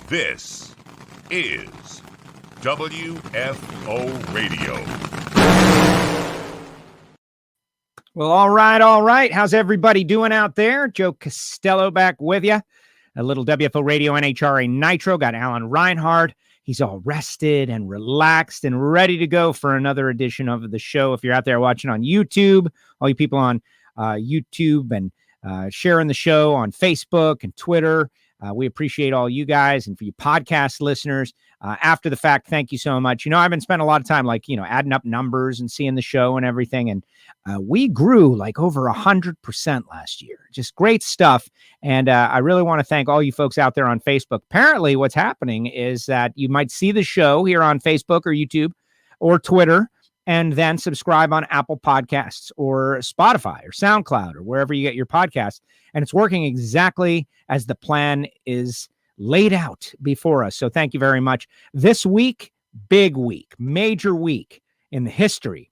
This is WFO Radio. Well, all right. How's everybody doing out there? Joe Castello back with you. A little WFO Radio NHRA Nitro. Got Alan Reinhart. He's all rested and relaxed and ready to go for another edition of the show. If you're out there watching on YouTube, all you people on YouTube and sharing the show on Facebook and Twitter, we appreciate all you guys. And for you podcast listeners, after the fact, thank you so much. You know, I've been spending a lot of time, adding up numbers and seeing the show and everything. And we grew like over 100% last year. Just great stuff. And I really want to thank all you folks out there on Facebook. Apparently, what's happening is that you might see the show here on Facebook or YouTube or Twitter, and then subscribe on Apple Podcasts or Spotify or SoundCloud or wherever you get your podcasts. And it's working exactly as the plan is laid out before us. So thank you very much. This week, big week, major week in the history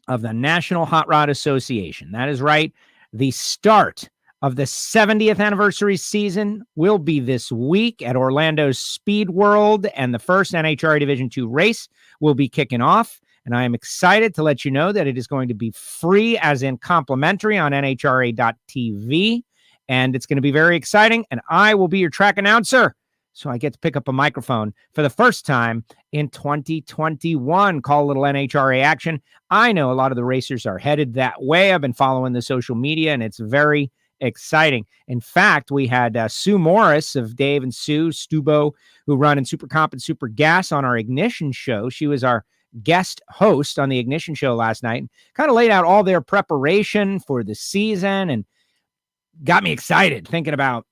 of the National Hot Rod Association. That is right. The start of the 70th anniversary season will be this week at Orlando's Speed World, and the first NHRA Division II race will be kicking off. And I am excited to let you know that it is going to be free, as in complimentary, on NHRA.tv. And it's going to be very exciting. And I will be your track announcer. So I get to pick up a microphone for the first time in 2021. Call a little NHRA action. I know a lot of the racers are headed that way. I've been following the social media, and it's very exciting. In fact, we had Sue Morris of Dave and Sue Stubo, who run in Super Comp and Super Gas, on our Ignition show. She was our guest host on the Ignition show last night, and kind of laid out all their preparation for the season and got me excited thinking about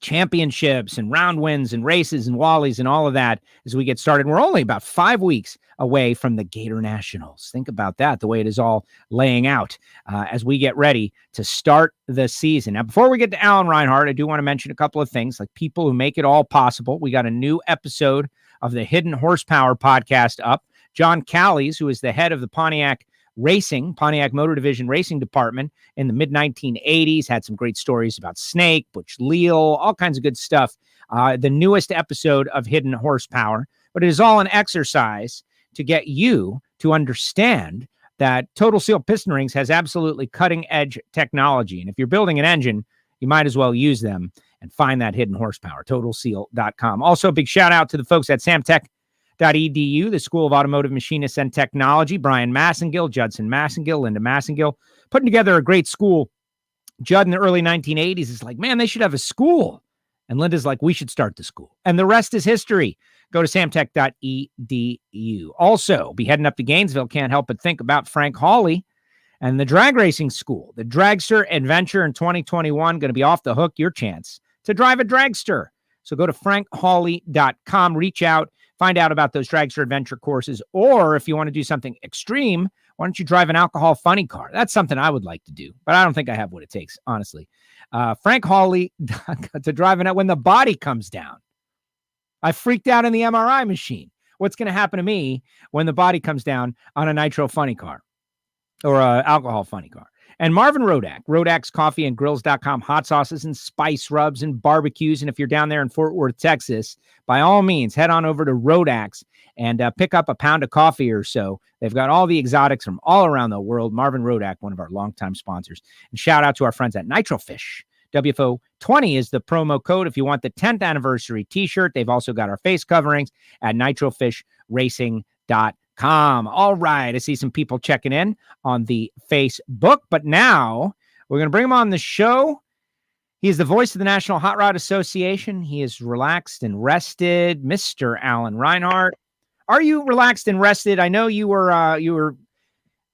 championships and round wins and races and wallies and all of that as we get started. We're only about 5 weeks away from the Gator Nationals. Think about that, the way it is all laying out as we get ready to start the season. Now, before we get to Alan Reinhart, I do want to mention a couple of things, like people who make it all possible. We got a new episode of the Hidden Horsepower podcast up. John Callies, who is the head of the Pontiac Motor Division Racing Department in the mid-1980s, had some great stories about Snake, Butch Leal, all kinds of good stuff. The newest episode of Hidden Horsepower, but it is all an exercise to get you to understand that Total Seal Piston Rings has absolutely cutting-edge technology. And if you're building an engine, you might as well use them and find that hidden horsepower, totalseal.com. Also, a big shout-out to the folks at samtech.edu, the School of Automotive Machinists and Technology. Brian Massengill, Judson Massengill, Linda Massengill, putting together a great school. Judd in the early 1980s is like, man, they should have a school. And Linda's like, we should start the school. And the rest is history. Go to samtech.edu. Also, be heading up to Gainesville. Can't help but think about Frank Hawley and the drag racing school. The Dragster Adventure in 2021, going to be off the hook, your chance to drive a dragster. So go to frankhawley.com, reach out, find out about those Dragster Adventure courses. Or if you want to do something extreme, why don't you drive an alcohol funny car? That's something I would like to do, but I don't think I have what it takes, honestly. Frank Hawley to drive it when the body comes down. I freaked out in the MRI machine. What's going to happen to me when the body comes down on a nitro funny car or an alcohol funny car? And Marvin Rodak, Rodak'sCoffeeandGrills.com, hot sauces and spice rubs and barbecues. And if you're down there in Fort Worth, Texas, by all means, head on over to Rodak's and pick up a pound of coffee or so. They've got all the exotics from all around the world. Marvin Rodak, one of our longtime sponsors. And shout out to our friends at Nitrofish. WFO20 is the promo code if you want the 10th anniversary t-shirt. They've also got our face coverings at nitrofishracing.com. All right, I see some people checking in on the Facebook, but now we're going to bring him on the show. He is the voice of the National Hot Rod Association. He is relaxed and rested, Mr. Alan Reinhart. Are you relaxed and rested? I know you were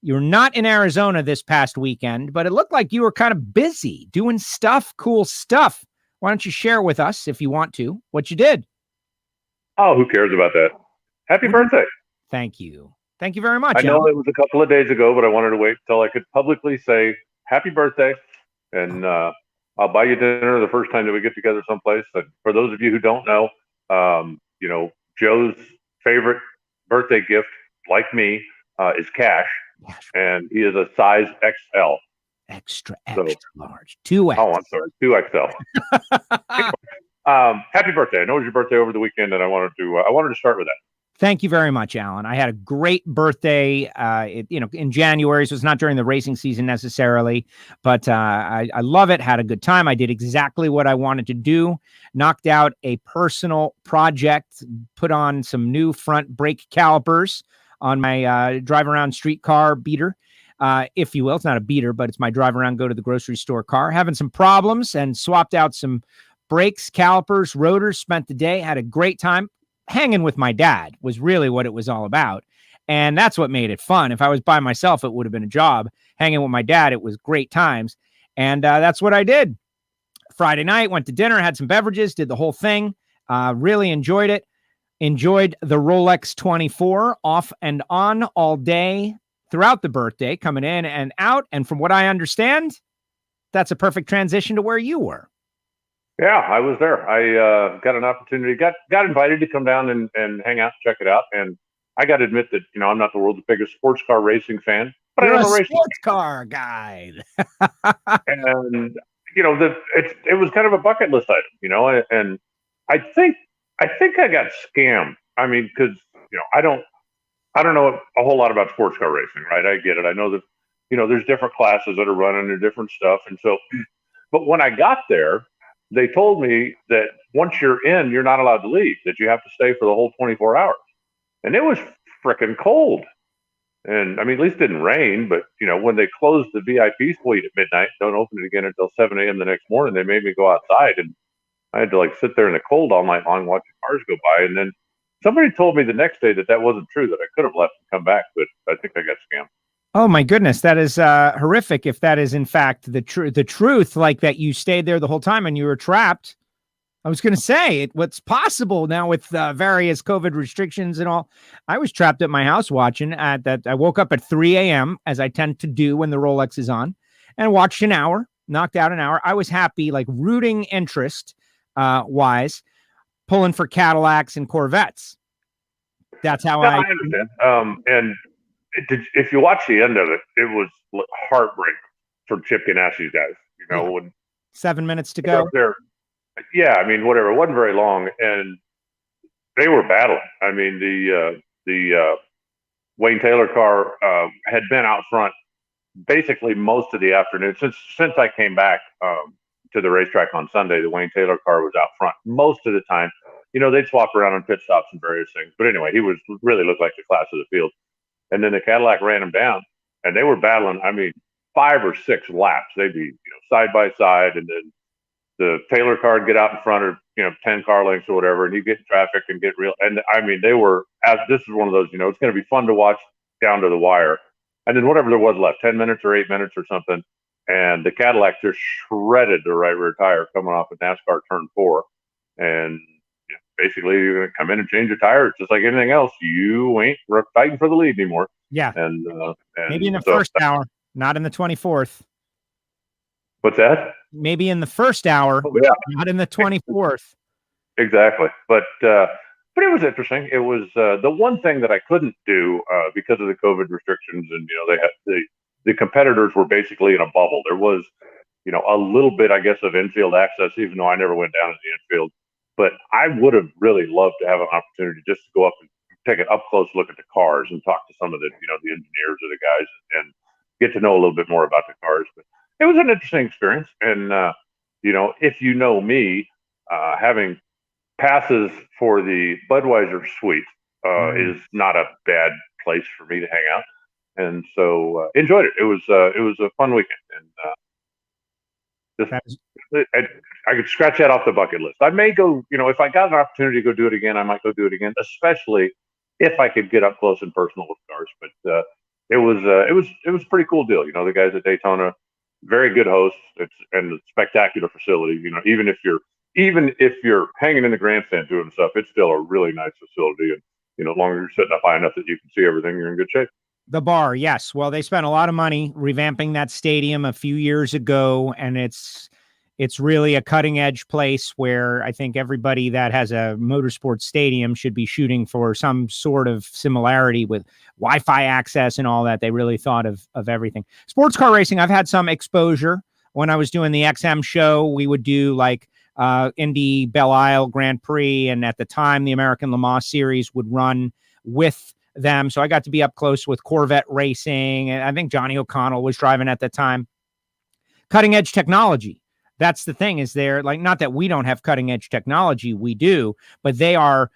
not in Arizona this past weekend, but it looked like you were kind of busy doing stuff, cool stuff. Why don't you share with us, if you want to, what you did? Oh, who cares about that? Happy birthday. Thank you. Thank you very much. I know it was a couple of days ago, but I wanted to wait until I could publicly say happy birthday. And I'll buy you dinner the first time that we get together someplace. But for those of you who don't know, Joe's favorite birthday gift, like me, is cash. And he is a size XL. Extra large. 2X. Oh, I'm sorry. 2XL. Happy birthday! I know it was your birthday over the weekend, and I wanted to start with that. Thank you very much, Alan. I had a great birthday, in January, so it's not during the racing season necessarily, but I love it. Had a good time. I did exactly what I wanted to do. Knocked out a personal project, put on some new front brake calipers on my drive around street car beater, if you will. It's not a beater, but it's my drive around, go to the grocery store car. Having some problems and swapped out some brakes, calipers, rotors, spent the day, had a great time. Hanging with my dad was really what it was all about. And that's what made it fun. If I was by myself, it would have been a job. Hanging with my dad, it was great times. And that's what I did. Friday night, went to dinner, had some beverages, did the whole thing. Really enjoyed it. Enjoyed the Rolex 24 off and on all day throughout the birthday, coming in and out. And from what I understand, that's a perfect transition to where you were. Yeah, I was there. I got an opportunity, got invited to come down and hang out, check it out. And I got to admit that, I'm not the world's biggest sports car racing fan, but You're I am a a racing sports car guy. And, it was kind of a bucket list item, and I think I got scammed. I mean, because, I don't know a whole lot about sports car racing, right? I get it. I know that, there's different classes that are running and different stuff. And so, but when I got there, they told me that once you're in, you're not allowed to leave, that you have to stay for the whole 24 hours. And it was freaking cold. And I mean, at least it didn't rain, but when they closed the VIP suite at midnight, don't open it again until 7 a.m. the next morning, they made me go outside, and I had to sit there in the cold all night long watching cars go by. And then somebody told me the next day that wasn't true, that I could have left and come back, but I think I got scammed. Oh my goodness, that is horrific. If that is in fact the truth, like that you stayed there the whole time and you were trapped. I was going to say what's possible now with various COVID restrictions and all. I was trapped at my house watching that. I woke up at 3 a.m. as I tend to do when the Rolex is on, and watched an hour, knocked out an hour. I was happy, rooting interest wise, pulling for Cadillacs and Corvettes. That's how I understand. And if you watch the end of it, it was heartbreaking for Chip Ganassi's guys. When 7 minutes to go. Yeah, I mean, whatever. It wasn't very long, and they were battling. I mean, the Wayne Taylor car had been out front basically most of the afternoon since I came back to the racetrack on Sunday. The Wayne Taylor car was out front most of the time. They'd swap around on pit stops and various things, but anyway, he really looked like the class of the field. And then the Cadillac ran him down, and they were battling. I mean, 5 or 6 laps. They'd be side by side, and then the Taylor car would get out in front of 10 car lengths or whatever, and you get in traffic and get real. And I mean, this is one of those, it's going to be fun to watch down to the wire. And then whatever there was left, 10 minutes or 8 minutes or something, and the Cadillac just shredded the right rear tire coming off of NASCAR turn 4, and basically you're going to come in and change your tire. It's just like anything else. You ain't fighting for the lead anymore. Yeah. And maybe in the first hour, not in the 24th. What's that? Maybe in the first hour, not in the 24th. Exactly. But it was interesting. It was the one thing that I couldn't do because of the COVID restrictions, and they had the competitors were basically in a bubble. There was a little bit, I guess, of infield access, even though I never went down to the infield. But I would have really loved to have an opportunity just to go up and take an up close look at the cars and talk to some of the the engineers or the guys and get to know a little bit more about the cars. But it was an interesting experience. And, if you know me, having passes for the Budweiser suite is not a bad place for me to hang out. And so enjoyed it. It was a fun weekend. And I could scratch that off the bucket list. I may go, if I got an opportunity to go do it again, I might go do it again, especially if I could get up close and personal with cars. But it was a pretty cool deal. The guys at Daytona, very good hosts. And a spectacular facility. Even if you're hanging in the grandstand doing stuff, it's still a really nice facility. And as long as you're sitting up high enough that you can see everything, you're in good shape. The bar, yes. Well, they spent a lot of money revamping that stadium a few years ago, and it's really a cutting edge place where I think everybody that has a motorsports stadium should be shooting for some sort of similarity with Wi-Fi access and all that. They really thought of everything. Sports car racing, I've had some exposure. When I was doing the XM show, we would do Indy Belle Isle Grand Prix, and at the time, the American Le Mans Series would run with them. So I got to be up close with Corvette racing, and I think Johnny O'Connell was driving at the time. Cutting edge technology. That's the thing, is there, like, not that we don't have cutting edge technology, we do, but they are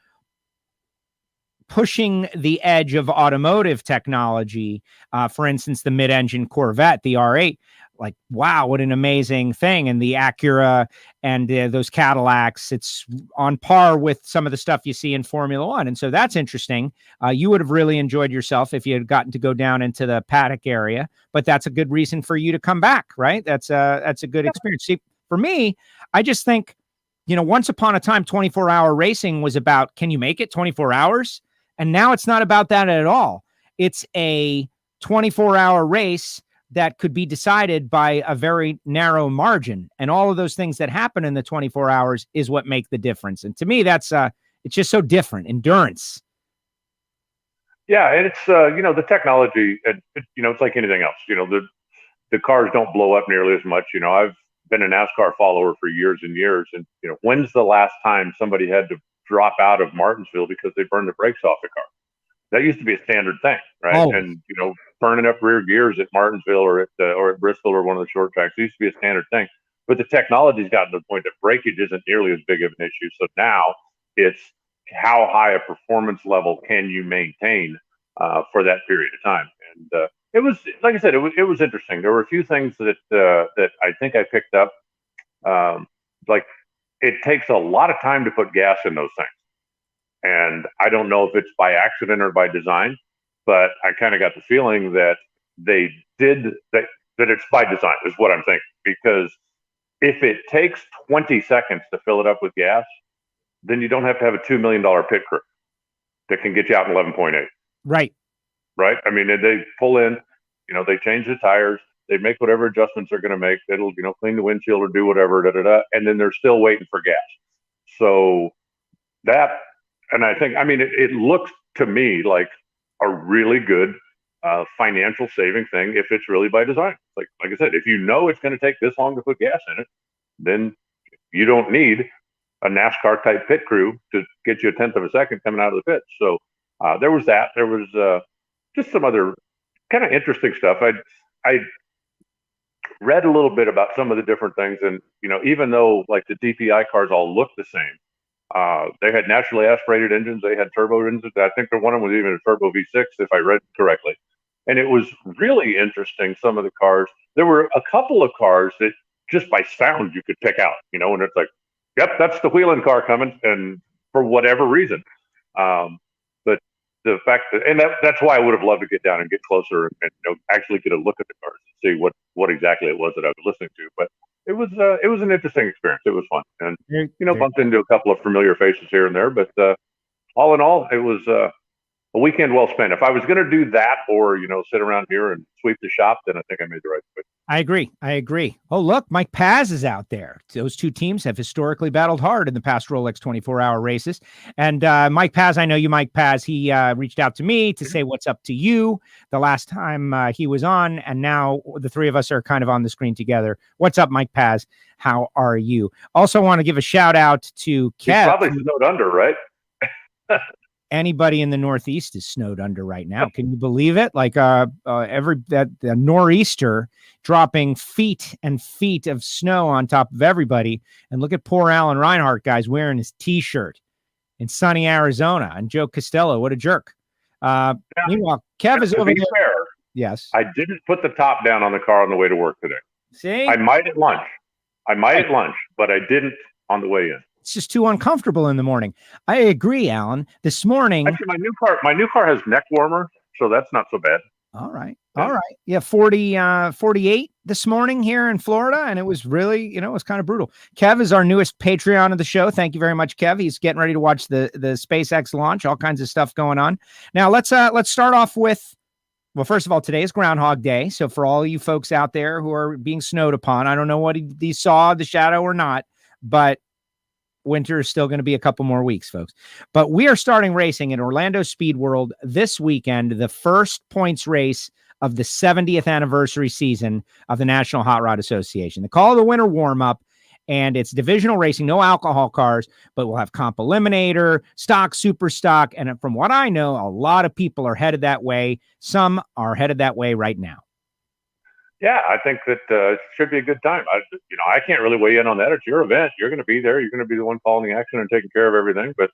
pushing the edge of automotive technology. For instance, the mid-engine Corvette, the R8, like, wow, what an amazing thing. And the Acura and those Cadillacs, it's on par with some of the stuff you see in Formula One. And so that's interesting. You would have really enjoyed yourself if you had gotten to go down into the paddock area, but that's a good reason for you to come back, right? That's a good experience. See, for me, I just think, once upon a time, 24-hour racing was about, can you make it 24 hours? And now it's not about that at all. It's a 24-hour race that could be decided by a very narrow margin. And all of those things that happen in the 24 hours is what make the difference. And to me, that's it's just so different. Endurance. Yeah, and it's the technology. It's like anything else. The cars don't blow up nearly as much. I've been a NASCAR follower for years and years, and when's the last time somebody had to drop out of Martinsville because they burned the brakes off the car? That used to be a standard thing, right? Oh. And burning up rear gears at Martinsville or at Bristol or one of the short tracks, it used to be a standard thing. But the technology's gotten to the point that breakage isn't nearly as big of an issue. So now it's how high a performance level can you maintain for that period of time. And it was, like I said, it was interesting. There were a few things that I think I picked up. Like, it takes a lot of time to put gas in those things. And I don't know if it's by accident or by design, but I kind of got the feeling that they did that it's by design is what I'm thinking. Because if it takes 20 seconds to fill it up with gas, then you don't have to have a $2 million pit crew that can get you out in 11.8. Right. Right. I mean, they pull in, they change the tires, they make whatever adjustments they're going to make. It'll, clean the windshield or do whatever, and then they're still waiting for gas. So that, and I think, it looks to me like a really good financial saving thing if it's really by design. Like I said, if it's going to take this long to put gas in it, then you don't need a NASCAR type pit crew to get you a tenth of a second coming out of the pit. So there was that. There was just some other kind of interesting stuff. I read a little bit about some of the different things, and even though like the DPI cars all look the same, they had naturally aspirated engines, they had turbo engines. I think the one of them was even a turbo V6, if I read correctly. And it was really interesting. Some of the cars, there were a couple of cars that just by sound you could pick out, and it's like, yep, that's the Wheeling car coming, and for whatever reason. But the fact that, and that's why I would have loved to get down and get closer and actually get a look at the cars and see what exactly it was that I was listening to. But it was an interesting experience. It was fun, and bumped into a couple of familiar faces here and there. But all in all, it was a weekend well spent. If I was going to do that or sit around here and sweep the shop, then I think I made the right choice. I agree. Oh, look, Mike Paz is out there. Those two teams have historically battled hard in the past Rolex 24-hour races. And Mike Paz, I know you, Mike Paz. He reached out to me to say what's up to you the last time he was on. And now the three of us are kind of on the screen together. What's up, Mike Paz? How are you? Also want to give a shout out to Kev. He's probably snowed under, right? Anybody in the Northeast is snowed under right now. Can you believe it? Like the nor'easter dropping feet and feet of snow on top of everybody. And look at poor Alan Reinhart, guys, wearing his T-shirt in sunny Arizona. And Joe Castello, what a jerk. Meanwhile, Kev is over there. Fair, yes. I didn't put the top down on the car on the way to work today. See? I might at lunch, but I didn't on the way in. It's just too uncomfortable in the morning. I agree, Alan. This morning, actually, my new car has neck warmer, so that's not so bad. All right. Yeah, 48 this morning here in Florida, and it was really, it was kind of brutal. Kev is our newest Patreon of the show. Thank you very much, Kev. He's getting ready to watch the SpaceX launch. All kinds of stuff going on. Now let's start off with. Well, first of all, today is Groundhog Day. So for all you folks out there who are being snowed upon, I don't know what he saw, the shadow or not, but winter is still going to be a couple more weeks, folks. But we are starting racing in Orlando Speed World this weekend, the first points race of the 70th anniversary season of the National Hot Rod Association. They call it the Winter Warm-Up, and it's divisional racing, no alcohol cars, but we'll have comp eliminator, stock, super stock. And from what I know, a lot of people are headed that way. Some are headed that way right now. Yeah, I think that it should be a good time. I can't really weigh in on that. It's your event. You're going to be there. You're going to be the one following the action and taking care of everything. But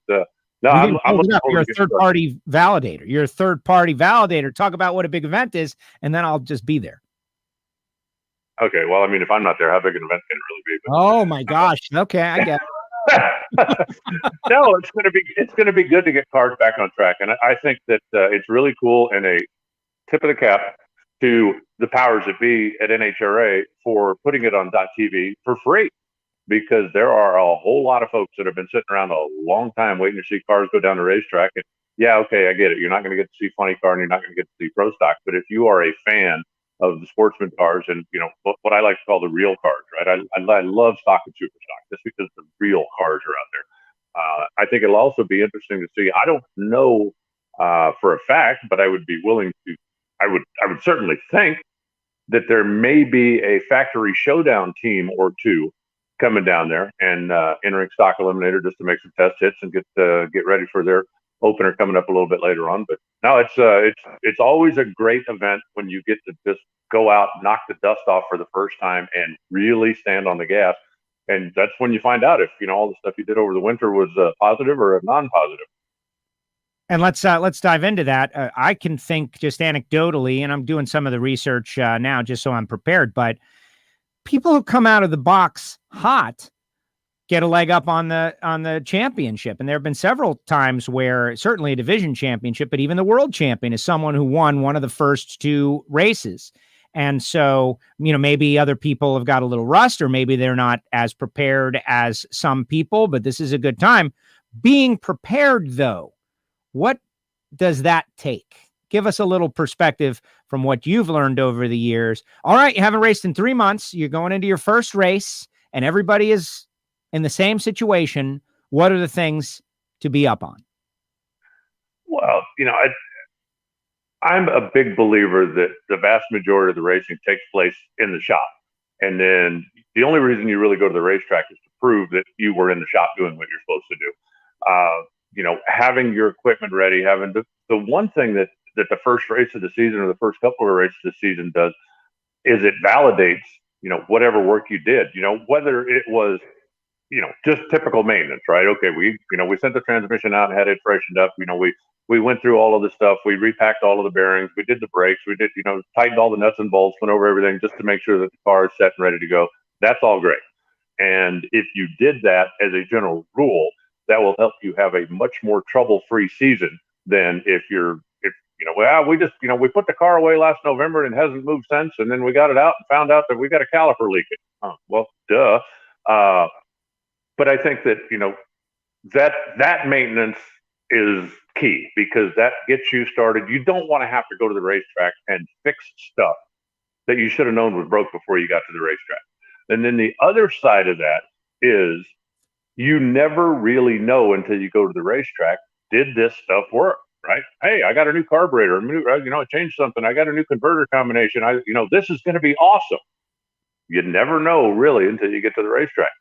no, I'm looking forward. You're a third-party validator. You're a third-party validator. Talk about what a big event is, and then I'll just be there. Okay, well, I mean, if I'm not there, how big an event can it really be? But, oh my gosh! Okay, I get it. No, it's going to be good to get cars back on track, and I think that it's really cool and a tip of the cap to the powers that be at NHRA for putting it on .tv for free, because there are a whole lot of folks that have been sitting around a long time waiting to see cars go down the racetrack. And yeah, okay, I get it. You're not going to get to see funny car and you're not going to get to see pro stock. But if you are a fan of the sportsman cars and, what I like to call the real cars, right? I love stock and super stock just because the real cars are out there. I think it'll also be interesting to see. I don't know for a fact, but I would be willing to, I would certainly think that there may be a factory showdown team or two coming down there and entering stock eliminator just to make some test hits and get ready for their opener coming up a little bit later on. But no, it's always a great event when you get to just go out, knock the dust off for the first time, and really stand on the gas. And that's when you find out if all the stuff you did over the winter was positive or non-positive. And let's dive into that. I can think just anecdotally, and I'm doing some of the research now just so I'm prepared, but people who come out of the box hot get a leg up on the championship. And there have been several times where certainly a division championship, but even the world champion is someone who won one of the first two races. And so, maybe other people have got a little rust, or maybe they're not as prepared as some people, but this is a good time. Being prepared, though, what does that take? Give us a little perspective from what you've learned over the years. All right, you haven't raced in 3 months. You're going into your first race, and everybody is in the same situation. What are the things to be up on? Well, I'm a big believer that the vast majority of the racing takes place in the shop. And then the only reason you really go to the racetrack is to prove that you were in the shop doing what you're supposed to do. Having your equipment ready, having the one thing that the first race of the season or the first couple of races of the season does is it validates, whatever work you did, whether it was, just typical maintenance, right? Okay. We sent the transmission out and had it freshened up. We went through all of the stuff. We repacked all of the bearings. We did the brakes. We did, tightened all the nuts and bolts, went over everything just to make sure that the car is set and ready to go. That's all great. And if you did that as a general rule, that will help you have a much more trouble-free season than if we put the car away last November and it hasn't moved since, and then we got it out and found out that we got a caliper leaking. Oh, well, duh. But I think that that maintenance is key, because that gets you started. You don't want to have to go to the racetrack and fix stuff that you should have known was broke before you got to the racetrack. And then the other side of that is you never really know until you go to the racetrack, did this stuff work, right? Hey, I got a new carburetor, I changed something. I got a new converter combination. This is going to be awesome. You never know really until you get to the racetrack.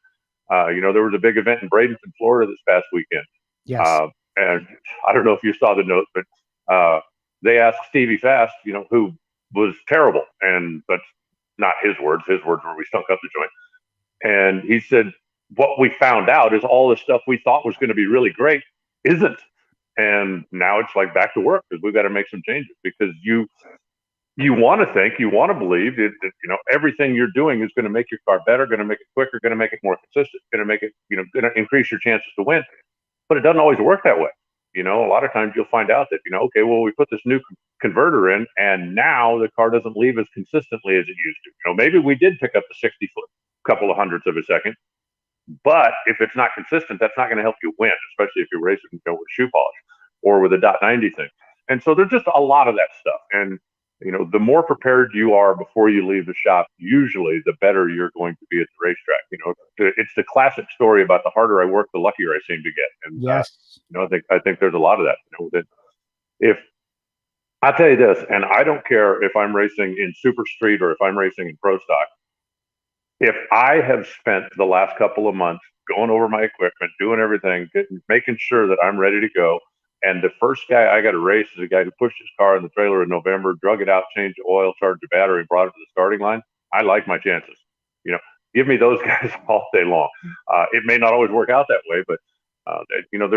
There was a big event in Bradenton, Florida this past weekend. Yes. And I don't know if you saw the note, but they asked Stevie Fast, who was terrible, but not his words. His words were, we stunk up the joint. And he said, what we found out is all the stuff we thought was going to be really great isn't. And now it's like back to work, because we've got to make some changes, because you want to think, you want to believe that everything you're doing is going to make your car better, going to make it quicker, going to make it more consistent, going to make it, going to increase your chances to win. But it doesn't always work that way. A lot of times you'll find out that, okay, well, we put this new converter in and now the car doesn't leave as consistently as it used to. Maybe we did pick up the 60 foot, couple of hundredths of a second, but if it's not consistent, that's not going to help you win, especially if you're racing with shoe polish or with a .90 thing. And so there's just a lot of that stuff. And, the more prepared you are before you leave the shop, usually the better you're going to be at the racetrack. It's the classic story about the harder I work, the luckier I seem to get. And yes, I think there's a lot of that. That if I tell you this, and I don't care if I'm racing in super street or if I'm racing in pro stock, if I have spent the last couple of months going over my equipment, doing everything, making sure that I'm ready to go, and the first guy I got to race is a guy who pushed his car in the trailer in November, drug it out, changed the oil, charged the battery, brought it to the starting line, I like my chances. You know, give me those guys all day long. It may not always work out that way, but you know,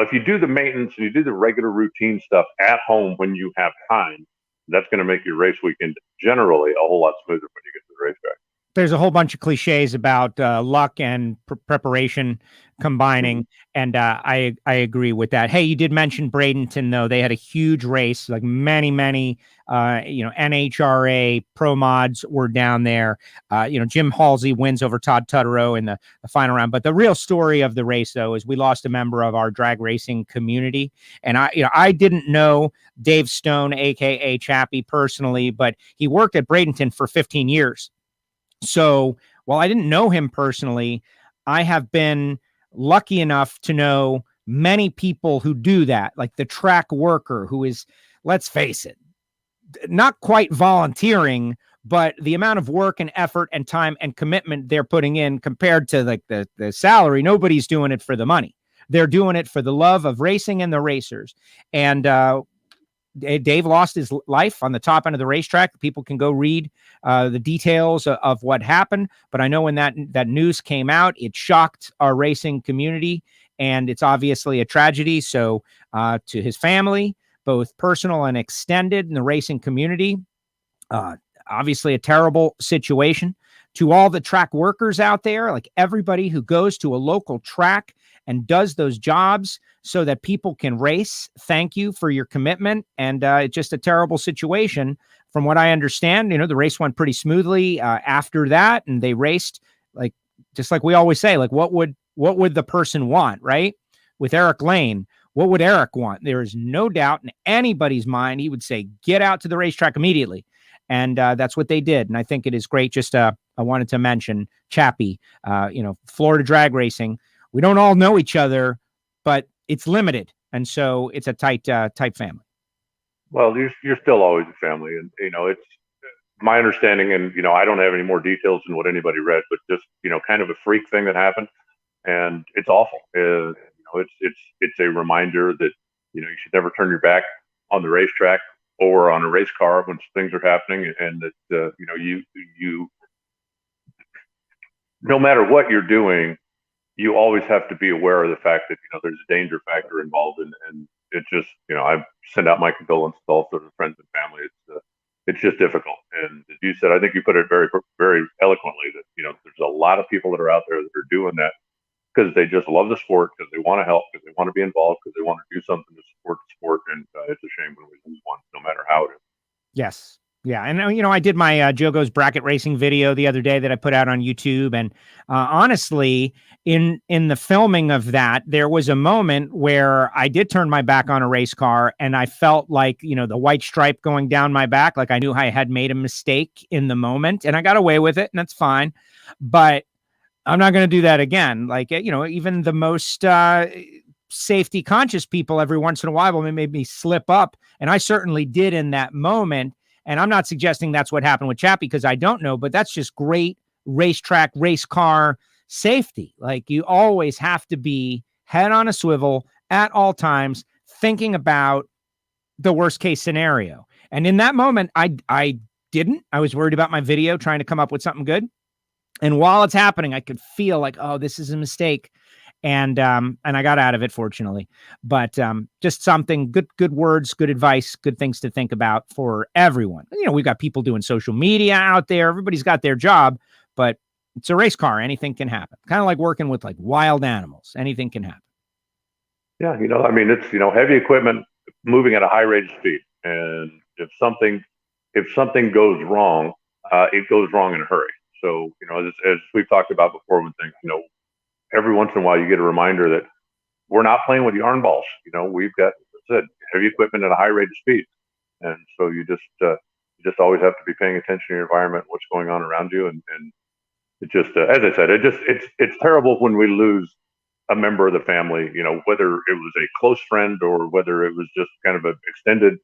if you do the maintenance and you do the regular routine stuff at home when you have time, that's going to make your race weekend generally a whole lot smoother when you get to the racetrack. There's a whole bunch of cliches about luck and preparation combining, and I agree with that. Hey, you did mention Bradenton, though. They had a huge race, like many NHRA pro mods were down there. Jim Halsey wins over Todd Tutterow in the final round. But the real story of the race, though, is we lost a member of our drag racing community, and I didn't know Dave Stone, aka Chappie, personally, but he worked at Bradenton for 15 years. So while I didn't know him personally, I have been lucky enough to know many people who do that, like the track worker who is, let's face it, not quite volunteering, but the amount of work and effort and time and commitment they're putting in compared to like the salary, nobody's doing it for the money. They're doing it for the love of racing and the racers. And Dave lost his life on the top end of the racetrack. People can go read the details of what happened. But I know when that news came out, it shocked our racing community, and it's obviously a tragedy. So to his family, both personal and extended, in the racing community, obviously a terrible situation. To all the track workers out there, like everybody who goes to a local track and does those jobs so that people can race, thank you for your commitment. And it's just a terrible situation. From what I understand, the race went pretty smoothly after that, and they raced just like we always say, like what would the person want, right? With Eric Lane, what would Eric want? There is no doubt in anybody's mind he would say, get out to the racetrack immediately. And that's what they did. And I think it is great. Just I wanted to mention Chappie, Florida drag racing. We don't all know each other, but it's limited. And so it's a tight family. Well, you're still always a family. And, it's my understanding, and, I don't have any more details than what anybody read, but just, kind of a freak thing that happened. And it's awful. It's a reminder that, you should never turn your back on the racetrack or on a race car when things are happening, and that, you no matter what you're doing, you always have to be aware of the fact that, there's a danger factor involved, and it just, I send out my condolences also to friends and family. It's just difficult. And as you said, I think you put it very, very eloquently that, there's a lot of people that are out there that are doing that because they just love the sport, because they want to help, because they want to be involved, because they want to do something to support the sport. And it's a shame when we lose one, no matter how it is. Yes. Yeah. And, I did my Joe Goes Bracket Racing video the other day that I put out on YouTube. And honestly, in the filming of that, there was a moment where I did turn my back on a race car, and I felt like, the white stripe going down my back. Like I knew I had made a mistake in the moment, and I got away with it, and that's fine. But I'm not going to do that again. Like, even the most safety conscious people every once in a while will maybe slip up. And I certainly did in that moment. And I'm not suggesting that's what happened with Chappie, because I don't know, but that's just great racetrack, race car safety. Like you always have to be head on a swivel at all times, thinking about the worst case scenario. And in that moment, I didn't. I was worried about my video, trying to come up with something good. And while it's happening, I could feel like, oh, this is a mistake. And I got out of it, fortunately. But just something good words, good advice, good things to think about for everyone. We've got people doing social media out there. Everybody's got their job, but it's a race car. Anything can happen. Kind of like working with like wild animals. Anything can happen. Yeah, it's heavy equipment moving at a high rate of speed, and if something goes wrong, it goes wrong in a hurry. So as we've talked about before with things, every once in a while you get a reminder that we're not playing with yarn balls. We've got, as I said, heavy equipment at a high rate of speed. And so you just always have to be paying attention to your environment, what's going on around you. And it just, as I said, it's terrible when we lose a member of the family, whether it was a close friend or whether it was just kind of an extended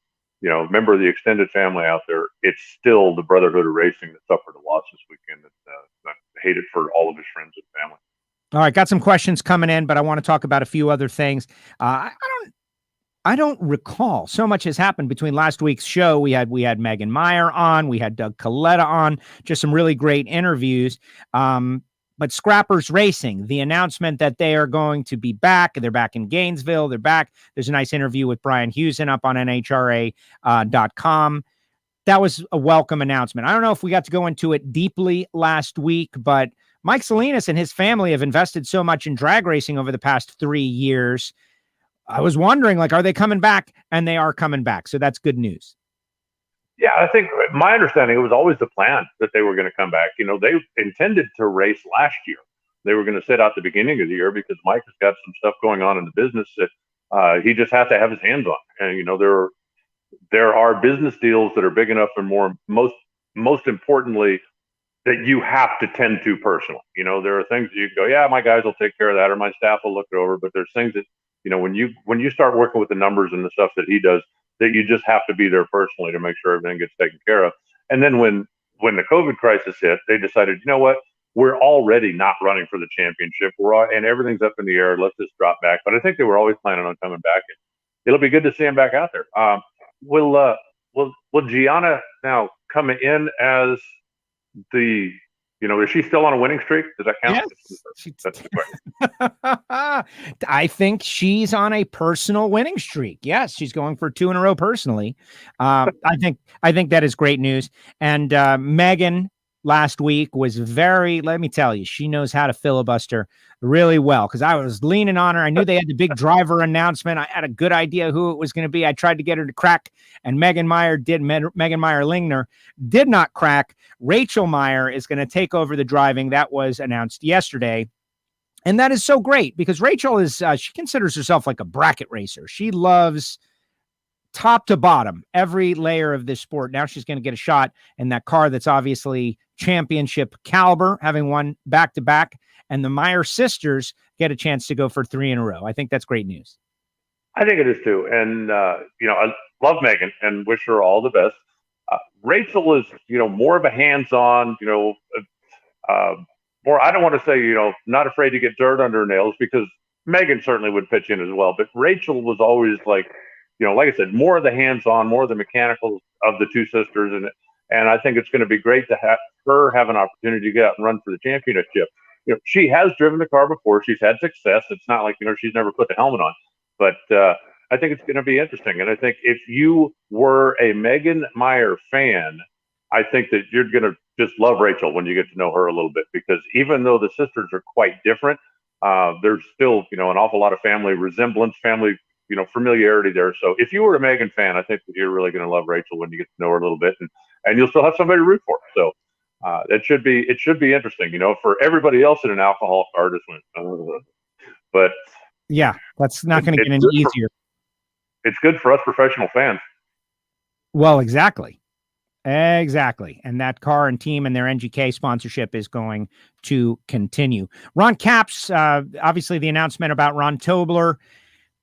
member of the extended family out there, it's still the brotherhood of racing that suffered a loss this weekend. I hate it for all of his friends and family. All right, got some questions coming in, but I want to talk about a few other things. I don't recall so much has happened between last week's show. We had Megan Meyer on, we had Doug Coletta on, just some really great interviews. But Scrappers Racing, the announcement that they are going to be back. They're back in Gainesville. They're back. There's a nice interview with Brian Hewson up on NHRA.com. That was a welcome announcement. I don't know if we got to go into it deeply last week, but Mike Salinas and his family have invested so much in drag racing over the past 3 years. I was wondering, are they coming back? And they are coming back. So that's good news. Yeah, I think my understanding, it was always the plan that they were going to come back. They intended to race last year. They were going to sit out the beginning of the year because Mike has got some stuff going on in the business that he just has to have his hands on. And, there are business deals that are big enough and most importantly, that you have to tend to personally. There are things that you go, yeah, my guys will take care of that, or my staff will look it over. But there's things that, when you start working with the numbers and the stuff that he does, that you just have to be there personally to make sure everything gets taken care of. And then when the COVID crisis hit, they decided, you know what, we're already not running for the championship. And everything's up in the air. Let's just drop back. But I think they were always planning on coming back. It'll be good to see him back out there. Will Gianna now come in as the, is she still on a winning streak? Does that count? Yes. That's I think she's on a personal winning streak. Yes, she's going for 2 in a row personally. I think that is great news. And Megan last week was let me tell you, she knows how to filibuster really well, because I was leaning on her. I knew they had the big driver announcement. I had a good idea who it was going to be. I tried to get her to crack, and Megan Meyer Lingner did not crack. Rachel Meyer is going to take over the driving. That was announced yesterday. And that is so great, because Rachel is, she considers herself like a bracket racer. She loves top to bottom, every layer of this sport. Now she's going to get a shot in that car that's obviously championship caliber, having won back-to-back, and the Meyer sisters get a chance to go for 3 in a row. I think that's great news. I think it is too. And, I love Megan and wish her all the best. Rachel is, more of a hands-on, more, I don't want to say, not afraid to get dirt under her nails, because Megan certainly would pitch in as well. But Rachel was always like I said, more of the hands-on, more of the mechanical of the 2 sisters. And I think it's going to be great to have her have an opportunity to get out and run for the championship. She has driven the car before. She's had success. It's not like, she's never put the helmet on. But I think it's going to be interesting. And I think if you were a Megan Meyer fan, I think that you're going to just love Rachel when you get to know her a little bit, because even though the sisters are quite different, there's still, an awful lot of family resemblance, family familiarity there. So if you were a Megan fan, I think that you're really going to love Rachel when you get to know her a little bit, and you'll still have somebody to root for. So it should be interesting, for everybody else in an alcohol car just went, but yeah, that's not going to get any easier. It's good for us professional fans. Well, exactly. And that car and team and their NGK sponsorship is going to continue. Ron Capps, obviously the announcement about Ron Tobler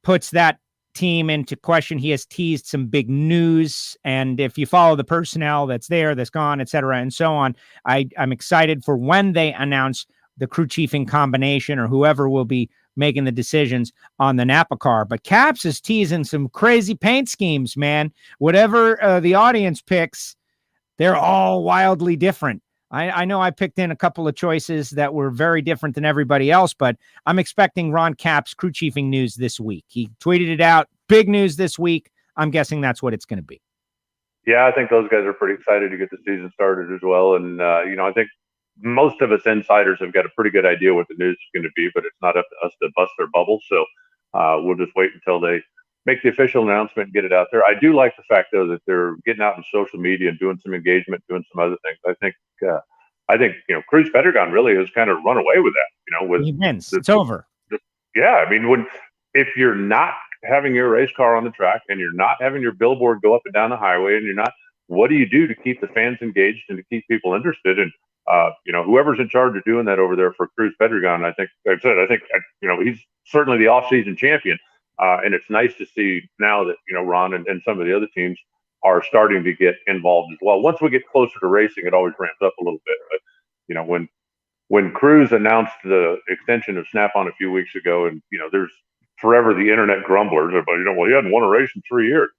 puts that team into question. He has teased some big news, and if you follow the personnel that's there, that's gone, et cetera, and so on, I'm excited for when they announce the crew chiefing combination or whoever will be making the decisions on the Napa car. But Capps is teasing some crazy paint schemes, man. Whatever the audience picks, they're all wildly different. I know I picked in a couple of choices that were very different than everybody else, but I'm expecting Ron Capps crew chiefing news this week. He tweeted it out. Big news this week. I'm guessing that's what it's going to be. Yeah, I think those guys are pretty excited to get the season started as well. And, I think most of us insiders have got a pretty good idea what the news is going to be, but it's not up to us to bust their bubble. So we'll just wait until they make the official announcement and get it out there. I do like the fact, though, that they're getting out in social media and doing some engagement, doing some other things. I think Cruz Pedregon really has kind of run away with that. He wins. It's over. Yeah, I mean, if you're not having your race car on the track and you're not having your billboard go up and down the highway, and you're not, what do you do to keep the fans engaged and to keep people interested? And whoever's in charge of doing that over there for Cruz Pedregon, I think he's certainly the off-season champion. And it's nice to see now that, Ron and some of the other teams are starting to get involved as well. Once we get closer to racing, it always ramps up a little bit. But when Cruz announced the extension of Snap-on a few weeks ago, and there's forever the internet grumblers, but well, he hadn't won a race in 3 years.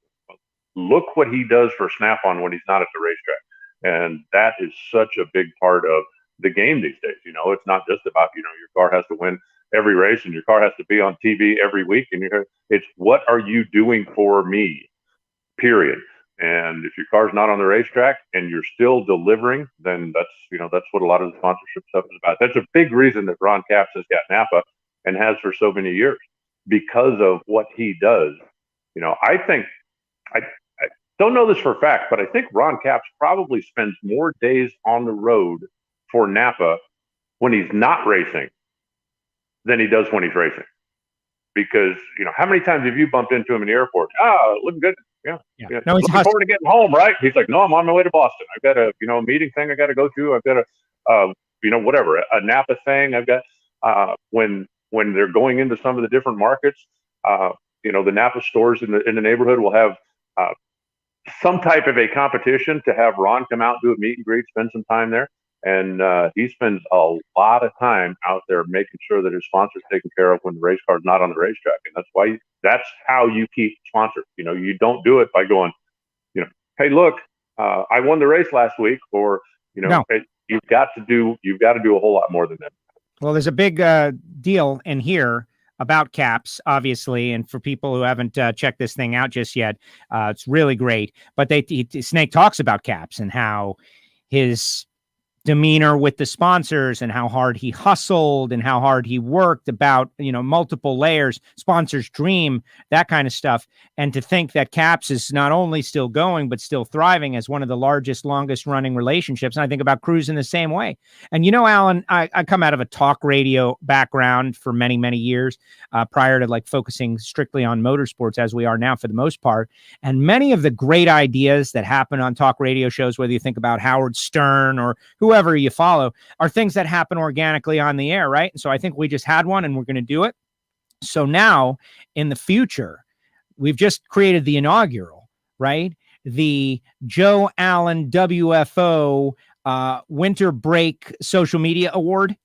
Look what he does for Snap-on when he's not at the racetrack, and that is such a big part of the game these days. It's not just about your car has to win every race and your car has to be on TV every week, and it's what are you doing for me, period. And if your car's not on the racetrack and you're still delivering, then that's what a lot of the sponsorship stuff is about. That's a big reason that Ron Capps has got Napa and has for so many years, because of what he does. I think I don't know this for a fact, but I think Ron Capps probably spends more days on the road for Napa when he's not racing than he does when he's racing. Because how many times have you bumped into him in the airport? Looking good. Yeah. No, he's looking forward to getting home, right? He's like, no, I'm on my way to Boston. I've got a meeting thing I got to go to. I've got whatever, a Napa thing. I've got when they're going into some of the different markets, the Napa stores in the neighborhood will have some type of a competition to have Ron come out, do a meet and greet, spend some time there. And he spends a lot of time out there making sure that his sponsors taken care of when the race car's not on the racetrack. And that's how you keep sponsors. You don't do it by going, hey, look, I won the race last week, or No. Hey, you've got to do a whole lot more than that. Well, there's a big deal in here about Capps, obviously, and for people who haven't checked this thing out just yet, it's really great. But Snake talks about Capps and how his demeanor with the sponsors and how hard he hustled and how hard he worked, about multiple layers, sponsors dream, that kind of stuff. And to think that Capps is not only still going but still thriving as one of the largest, longest running relationships. And I think about Cruz in the same way. And Alan, I come out of a talk radio background for many, many years, prior to focusing strictly on motorsports as we are now for the most part. And many of the great ideas that happen on talk radio shows, whether you think about Howard Stern or whoever you follow, are things that happen organically on the air, right? And so I think we just had one and we're going to do it. So now in the future, we've just created the inaugural, right? The Joe Allen WFO Winter Break Social Media Award.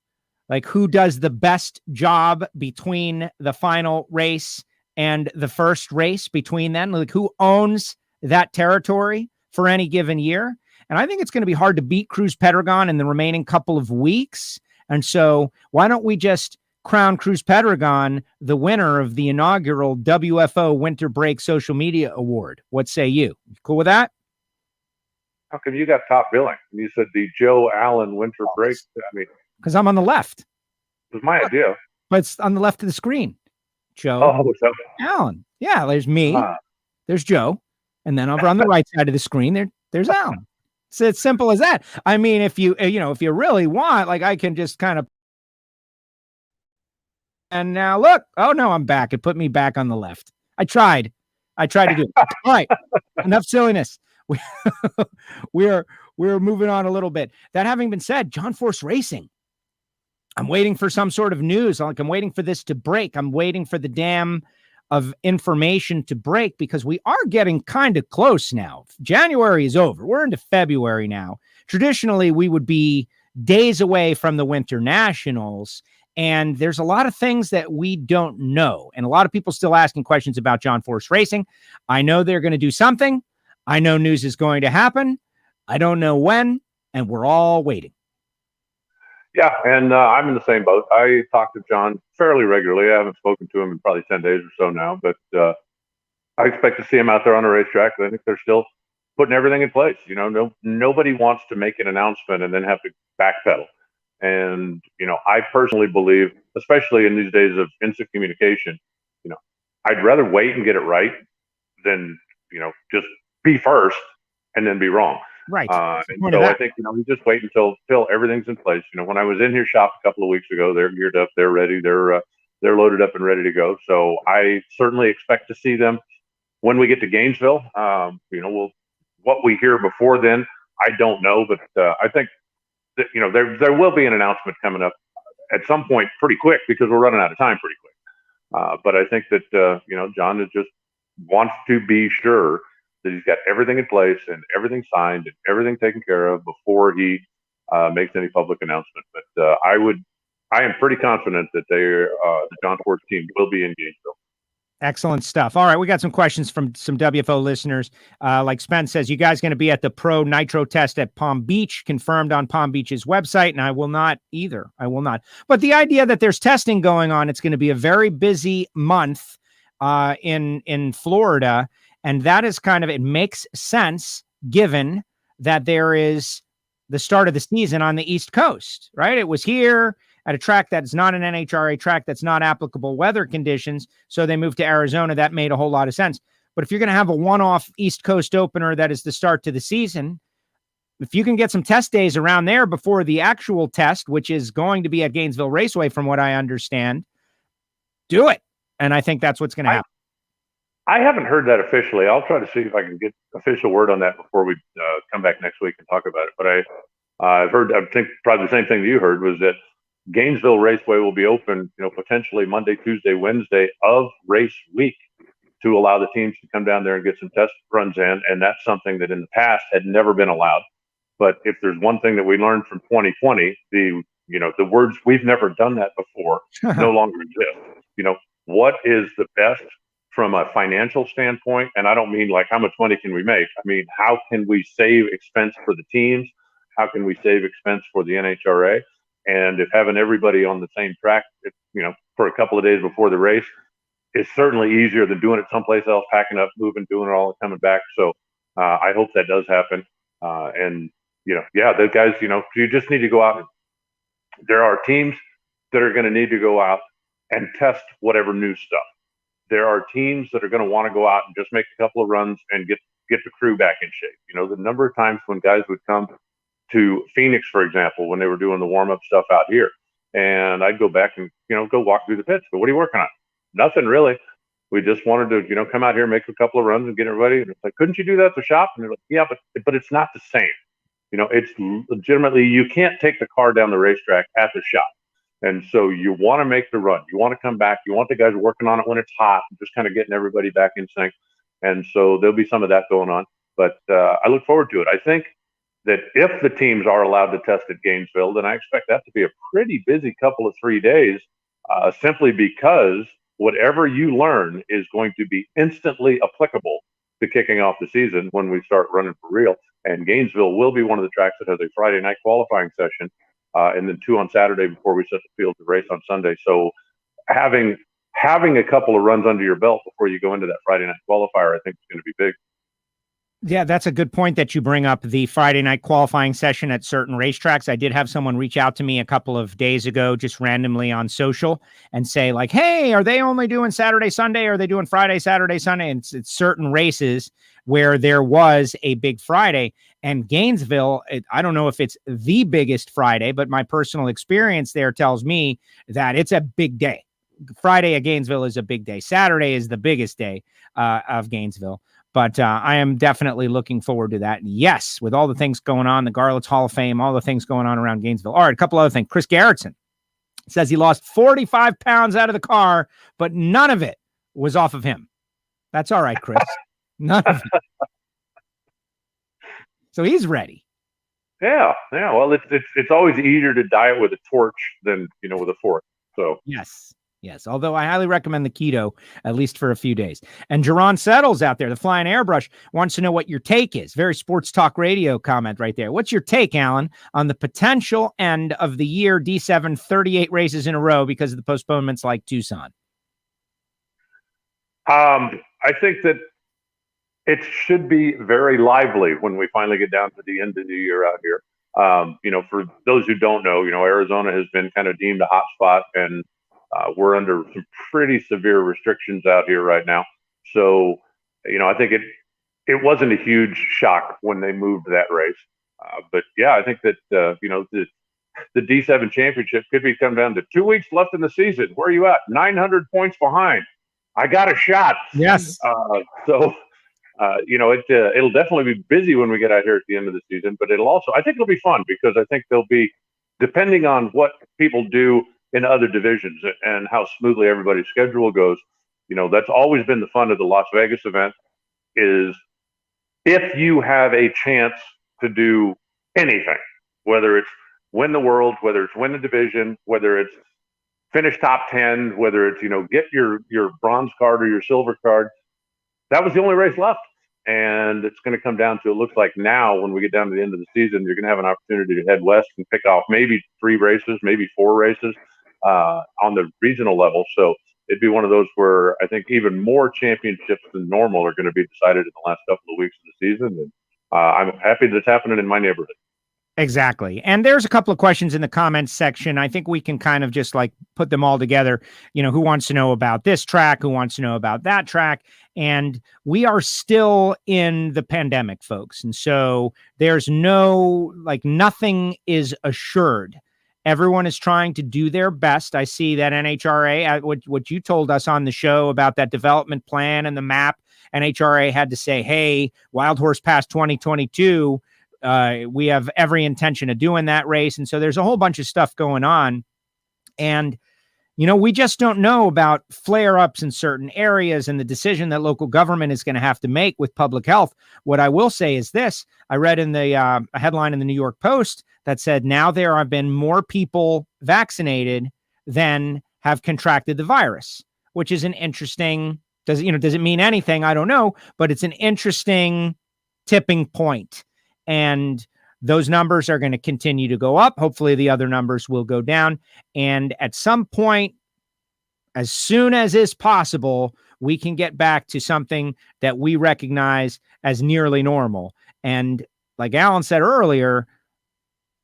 Who does the best job between the final race and the first race between them? Who owns that territory for any given year? And I think it's going to be hard to beat Cruz Pedregon in the remaining couple of weeks. And so why don't we just crown Cruz Pedregon the winner of the inaugural WFO Winter Break Social Media Award? What say you? Cool with that? How come you got top billing? You said the Joe Allen Winter Break. Because I'm on the left. It was my idea. But it's on the left of the screen. Joe Allen. Yeah, there's me. There's Joe. And then over on the right side of the screen, there's Allen. It's as simple as that. I mean, if you really want, I can just kind of. And now look, oh no, I'm back. It put me back on the left. I tried to do it. All right, enough silliness. We're moving on a little bit. That having been said, John Force Racing. I'm waiting for some sort of news. I'm waiting for this to break. I'm waiting for the dam of information to break, because we are getting kind of close now. January is over. We're into February now. Traditionally, we would be days away from the Winter Nationals, and there's a lot of things that we don't know. And a lot of people still asking questions about John Force Racing. I know they're going to do something. I know news is going to happen. I don't know when, and we're all waiting. Yeah, and I'm in the same boat. I talk to John fairly regularly. I haven't spoken to him in probably 10 days or so now, but I expect to see him out there on the racetrack. I think they're still putting everything in place. Nobody wants to make an announcement and then have to backpedal. And, I personally believe, especially in these days of instant communication, I'd rather wait and get it right than, just be first and then be wrong. Right. And so I think, we just wait until everything's in place. When I was in his shop a couple of weeks ago, they're geared up, they're ready, they're loaded up and ready to go. So I certainly expect to see them when we get to Gainesville. What we hear before then, I don't know, but I think that, there will be an announcement coming up at some point pretty quick, because we're running out of time pretty quick. But I think that, John just wants to be sure that he's got everything in place and everything signed and everything taken care of before he makes any public announcement. But I am pretty confident that the John Ford team will be in Gainesville. Excellent stuff. All right, we got some questions from some WFO listeners. Like Spence says, you guys going to be at the Pro Nitro test at Palm Beach, confirmed on Palm Beach's website, and I will not either. I will not. But the idea that there's testing going on, it's going to be a very busy month in Florida, and that is kind of, it makes sense given that there is the start of the season on the East Coast, right? It was here at a track that's not an NHRA track, that's not applicable weather conditions. So they moved to Arizona. That made a whole lot of sense. But if you're going to have a one-off East Coast opener that is the start to the season, if you can get some test days around there before the actual test, which is going to be at Gainesville Raceway, from what I understand, do it. And I think that's what's going to happen. I haven't heard that officially. I'll try to see if I can get official word on that before we come back next week and talk about it. But I've heard, I think probably the same thing that you heard was that Gainesville Raceway will be open, potentially Monday, Tuesday, Wednesday of race week to allow the teams to come down there and get some test runs in. And that's something that in the past had never been allowed. But if there's one thing that we learned from 2020, the words "we've never done that before" no longer exist. What is the best from a financial standpoint? And I don't mean like how much money can we make? I mean, how can we save expense for the teams? How can we save expense for the NHRA? And if having everybody on the same track, for a couple of days before the race is certainly easier than doing it someplace else, packing up, moving, doing it all, and coming back. So I hope that does happen. The guys, you just need to go out. There are teams that are going to need to go out and test whatever new stuff. There are teams that are going to want to go out and just make a couple of runs and get the crew back in shape. The number of times when guys would come to Phoenix, for example, when they were doing the warm-up stuff out here, and I'd go back and, go walk through the pits. But what are you working on? Nothing really. We just wanted to, come out here, make a couple of runs and get everybody. And it's like, couldn't you do that at the shop? And they're like, yeah, but it's not the same. It's legitimately, you can't take the car down the racetrack at the shop. And so you want to make the run. You want to come back. You want the guys working on it when it's hot, and just kind of getting everybody back in sync. And so there'll be some of that going on. But I look forward to it. I think that if the teams are allowed to test at Gainesville, then I expect that to be a pretty busy couple of 3 days, simply because whatever you learn is going to be instantly applicable to kicking off the season when we start running for real. And Gainesville will be one of the tracks that has a Friday night qualifying session, and then 2 on Saturday before we set the field to race on Sunday. So having a couple of runs under your belt before you go into that Friday night qualifier, I think is going to be big. Yeah, that's a good point that you bring up, the Friday night qualifying session at certain racetracks. I did have someone reach out to me a couple of days ago, just randomly on social, and say like, hey, are they only doing Saturday, Sunday? Or are they doing Friday, Saturday, Sunday? And it's certain races where there was a big Friday. And Gainesville, I don't know if it's the biggest Friday, but my personal experience there tells me that it's a big day. Friday at Gainesville is a big day. Saturday is the biggest day of Gainesville. But I am definitely looking forward to that. And yes, with all the things going on, the Garlits Hall of Fame, all the things going on around Gainesville. All right, a couple other things. Chris Garrettson says he lost 45 pounds out of the car, but none of it was off of him. That's all right, Chris. None of it. So he's ready. Yeah. Well, it's always easier to diet with a torch than with a fork. So Yes, although I highly recommend the keto, at least for a few days. And Jerron Settles out there, the Flying Airbrush, wants to know what your take is. Very sports talk radio comment right there. What's your take, Alan, on the potential end of the year D7 38 races in a row because of the postponements like Tucson? I think that it should be very lively when we finally get down to the end of the year out here. For those who don't know, Arizona has been kind of deemed a hot spot, and we're under some pretty severe restrictions out here right now. So, I think it wasn't a huge shock when they moved that race. But yeah, I think that, the D7 championship could be come down to 2 weeks left in the season. Where are you at? 900 points behind. I got a shot. Yes. It'll definitely be busy when we get out here at the end of the season, but I think it'll be fun because I think there'll be, depending on what people do in other divisions and how smoothly everybody's schedule goes, that's always been the fun of the Las Vegas event, is if you have a chance to do anything, whether it's win the world, whether it's win the division, whether it's finish top 10, whether it's, get your bronze card or your silver card, that was the only race left. And it's going to come down to, it looks like now when we get down to the end of the season, you're going to have an opportunity to head west and pick off maybe 3 races, maybe 4 races on the regional level. So it'd be one of those where I think even more championships than normal are going to be decided in the last couple of weeks of the season. And I'm happy that it's happening in my neighborhood. Exactly. And there's a couple of questions in the comments section. I think we can kind of just like put them all together. Who wants to know about this track? Who wants to know about that track? And we are still in the pandemic, folks. And so there's nothing is assured. Everyone is trying to do their best. I see that NHRA, what you told us on the show about that development plan and the map, NHRA had to say, hey, Wild Horse Pass 2022, we have every intention of doing that race. And so there's a whole bunch of stuff going on. And, we just don't know about flare-ups in certain areas and the decision that local government is going to have to make with public health. What I will say is this. I read in the a headline in the New York Post that said now there have been more people vaccinated than have contracted the virus, which is an interesting, does it mean anything? I don't know, but it's an interesting tipping point. And those numbers are going to continue to go up. Hopefully the other numbers will go down. And at some point, as soon as is possible, we can get back to something that we recognize as nearly normal. And like Alan said earlier,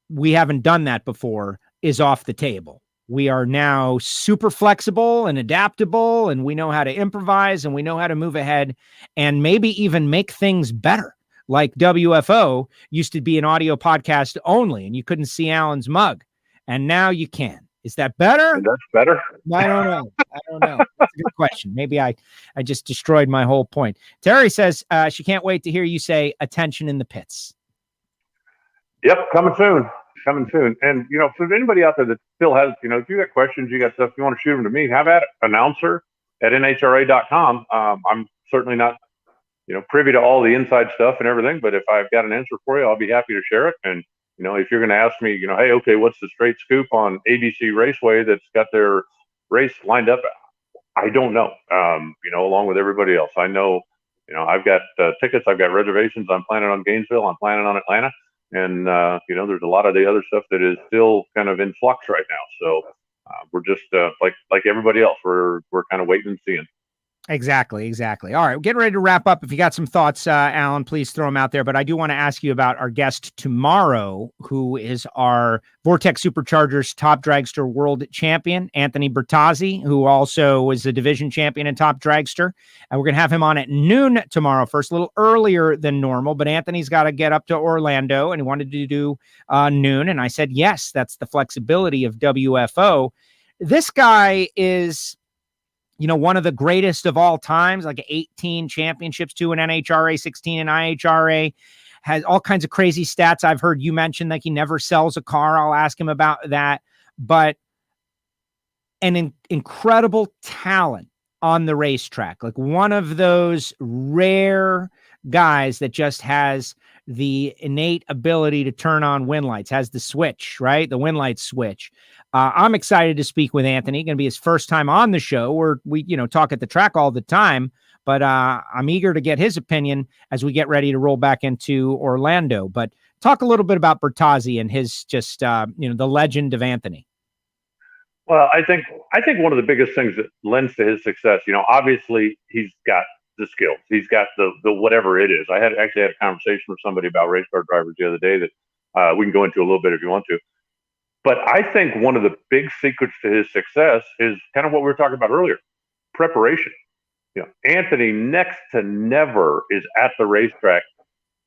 we haven't done that before, is off the table. We are now super flexible and adaptable, and we know how to improvise and we know how to move ahead and maybe even make things better. Like WFO used to be an audio podcast only, and you couldn't see Alan's mug. And now you can. Is that better? That's better. I don't know. That's a good question. Maybe I just destroyed my whole point. Terry says she can't wait to hear you say attention in the pits. Yep, coming soon. And, for anybody out there that still has, if you got questions, you got stuff, you want to shoot them to me, have at it. Announcer@nhra.com. I'm certainly not privy to all the inside stuff and everything, but if I've got an answer for you, I'll be happy to share it. And, if you're going to ask me, hey, okay, what's the straight scoop on ABC Raceway that's got their race lined up? I don't know, along with everybody else. I know, I've got tickets, I've got reservations. I'm planning on Gainesville. I'm planning on Atlanta. And, there's a lot of the other stuff that is still kind of in flux right now. So we're just like everybody else, we're kind of waiting and seeing. Exactly. All right, we're getting ready to wrap up. If you got some thoughts, Alan, please throw them out there. But I do want to ask you about our guest tomorrow, who is our Vortex Superchargers Top Dragster World Champion, Anthony Bertazzi, who also was a division champion and Top Dragster. And we're going to have him on at noon tomorrow, first a little earlier than normal. But Anthony's got to get up to Orlando, and he wanted to do noon. And I said, yes, that's the flexibility of WFO. This guy is one of the greatest of all times, like 18 championships, 2 in NHRA, 16 in IHRA, has all kinds of crazy stats. I've heard you mention that he never sells a car. I'll ask him about that. But an incredible talent on the racetrack, like one of those rare guys that just has the innate ability to turn on win lights, has the switch, right? The win light switch. I'm excited to speak with Anthony. Going to be his first time on the show, where we, talk at the track all the time, but I'm eager to get his opinion as we get ready to roll back into Orlando. But talk a little bit about Bertazzi and his just, the legend of Anthony. Well, I think one of the biggest things that lends to his success, obviously he's got the skills. He's got the whatever it is. I actually had a conversation with somebody about race car drivers the other day that we can go into a little bit if you want to. But I think one of the big secrets to his success is kind of what we were talking about earlier, preparation. Anthony next to never is at the racetrack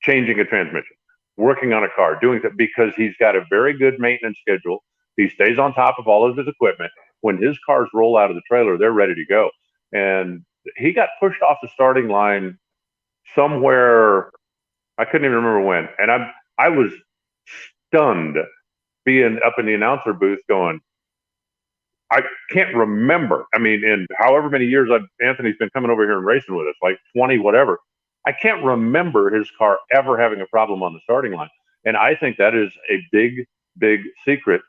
changing a transmission, working on a car, doing that, because he's got a very good maintenance schedule. He stays on top of all of his equipment. When his cars roll out of the trailer, they're ready to go. And he got pushed off the starting line somewhere, I couldn't even remember when. And I was stunned being up in the announcer booth going, I can't remember. I mean, in however many years Anthony's been coming over here and racing with us, like 20, whatever. I can't remember his car ever having a problem on the starting line. And I think that is a big, big secret.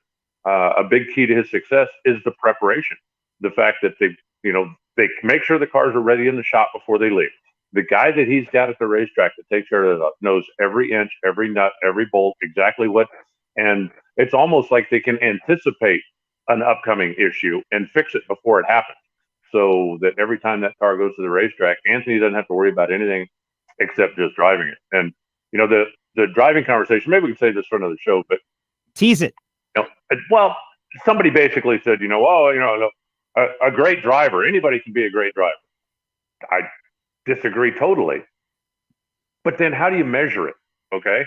A big key to his success is the preparation. The fact that they make sure the cars are ready in the shop before they leave. The guy that he's got at the racetrack that takes care of it knows every inch, every nut, every bolt, exactly what. And it's almost like they can anticipate an upcoming issue and fix it before it happens. So that every time that car goes to the racetrack, Anthony doesn't have to worry about anything except just driving it. And, the driving conversation, maybe we can say this for another show, but tease it. Well, somebody basically said, a great driver, anybody can be a great driver. I disagree totally. But then how do you measure it? Okay.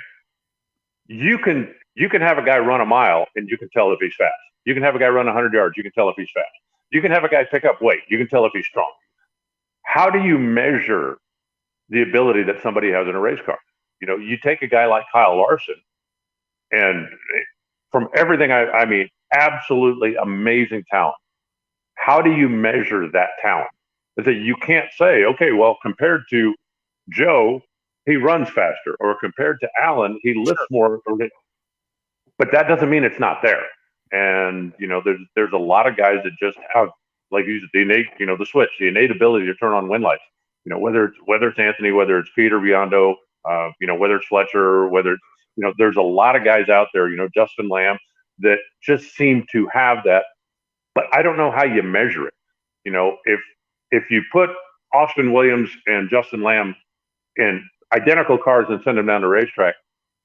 You can have a guy run a mile and you can tell if he's fast. You can have a guy run 100 yards. You can tell if he's fast. You can have a guy pick up weight. You can tell if he's strong. How do you measure the ability that somebody has in a race car? You take a guy like Kyle Larson, and from everything, I mean, absolutely amazing talent. How do you measure that talent? Is that you can't say, okay, well, compared to Joe, he runs faster, or compared to Alan, he lifts more. But that doesn't mean it's not there. And there's a lot of guys that just have, like, use the innate, the switch, the innate ability to turn on win lights. Whether it's Anthony, whether it's Peter Biondo, whether it's Fletcher, whether it's, there's a lot of guys out there, Justin Lamb, that just seem to have that. But I don't know how you measure it. If you put Austin Williams and Justin Lamb in identical cars and send them down the racetrack,